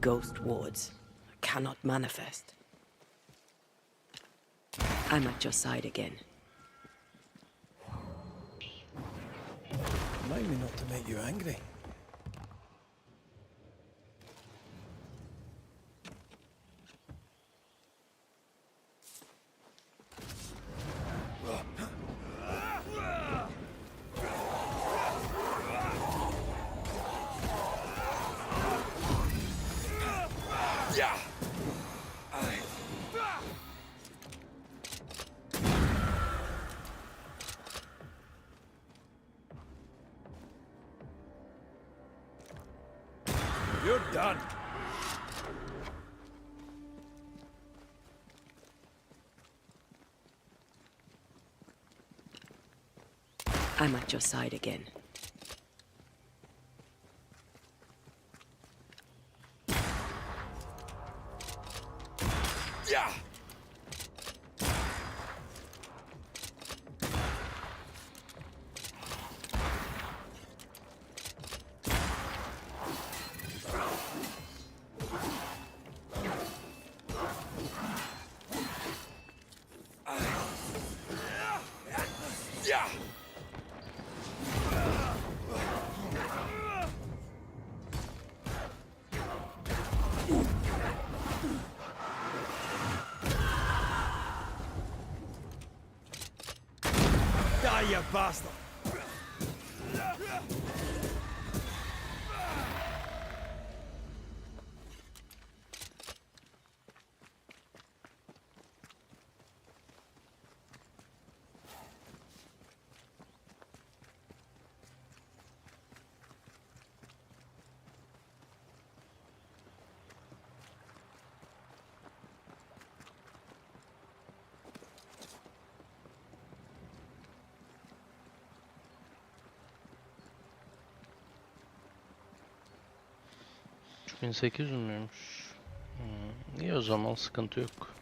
Ghost wards cannot manifest. I'm at your side again. Remind me not to make you angry. You're done. I'm at your side again. Yeah. Yeah. Die, you bastard! 3800 müymüş? İyi o zaman, sıkıntı yok.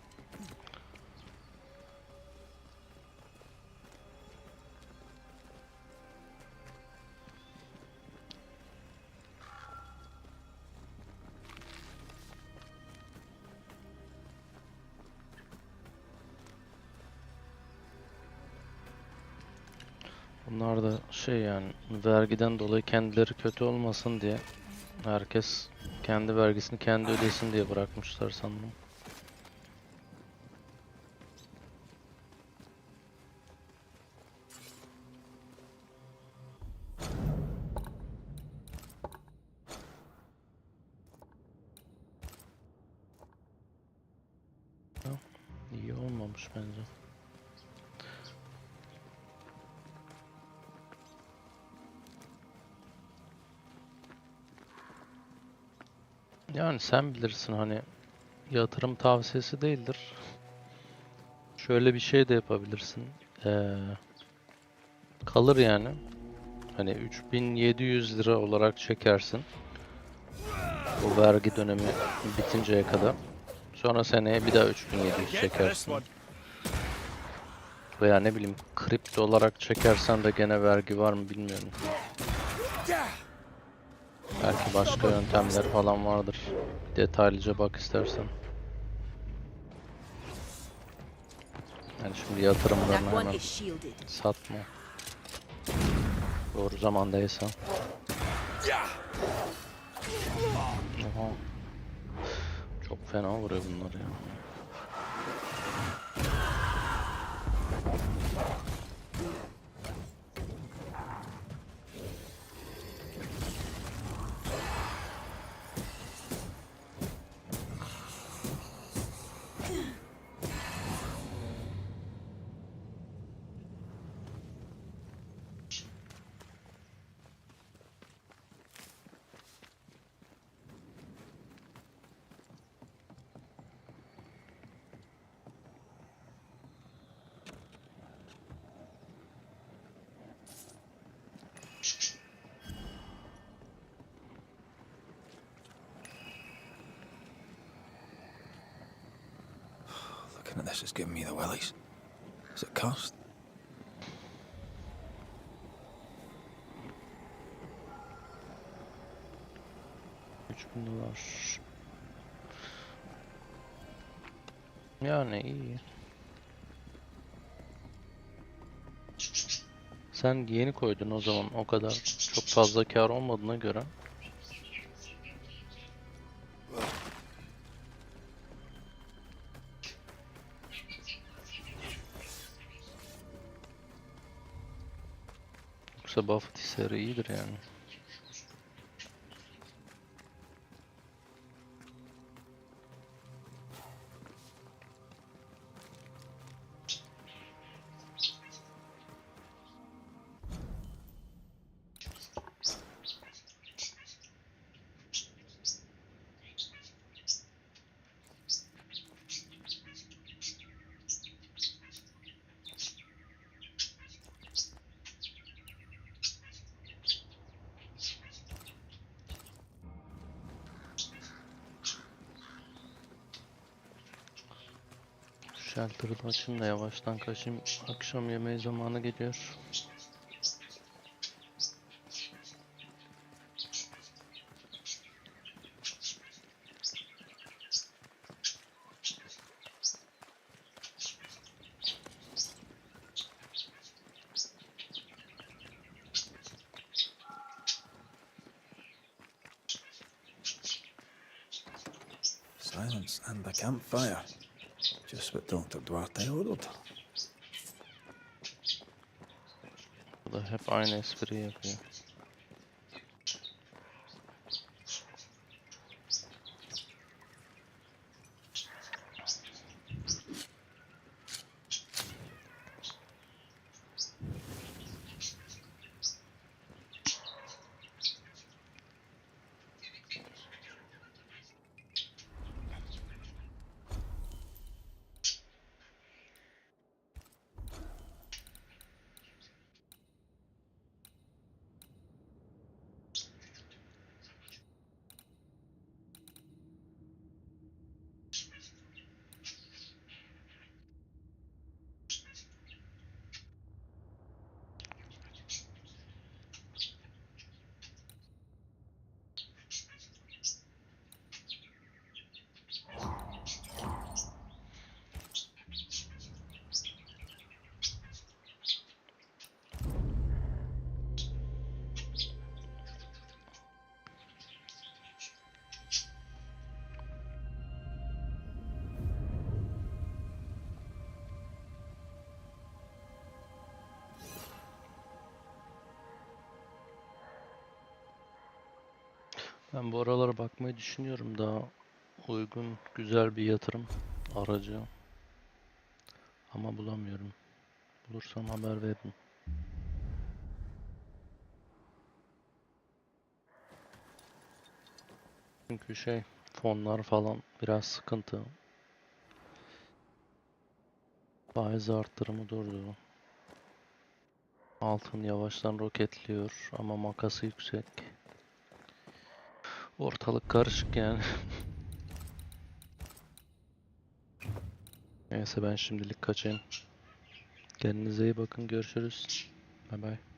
Bunlar da şey, yani vergiden dolayı kendileri kötü olmasın diye herkes kendi vergisini kendi ödesin diye bırakmışlar sanırım. İyi olmamış bence. Yani sen bilirsin, hani yatırım tavsiyesi değildir. Şöyle bir şey de yapabilirsin. Kalır yani. Hani 3700 lira olarak çekersin. O vergi dönemi bitinceye kadar. Sonra seneye bir daha 3700 çekersin. Veya ne bileyim, kripto olarak çekersen de gene vergi var mı bilmiyorum. Belki başka yöntemler falan vardır. Detaylıca bak istersen. Yani şimdi yatırımlarını hemen satma. Doğru zamandaysan. Oha. Çok fena vuruyor bunlar ya. Looking at this is giving me the willies. Does it cost? $3000. Yani iyi. Sen yeni koydun o zaman, o kadar çok fazla kar olmadığına göre. Yoksa Buffett hisleri iyidir yani. Shelter'ı da açayım da yavaştan kaçayım. Akşam yemeği zamanı geliyor. Silence and the campfire. Just what Dr. Duarte ordered. Bu da hep aynı espriyi yapıyor. Ben bu aralara bakmayı düşünüyorum, daha uygun, güzel bir yatırım aracı. Ama bulamıyorum. Bulursam haber veririm. Çünkü fonlar falan biraz sıkıntı. Faiz arttırımı durdu. Altın yavaştan roketliyor ama makası yüksek. Ortalık karışık yani. Neyse ben şimdilik kaçayım. Kendinize iyi bakın, görüşürüz. Bay bay.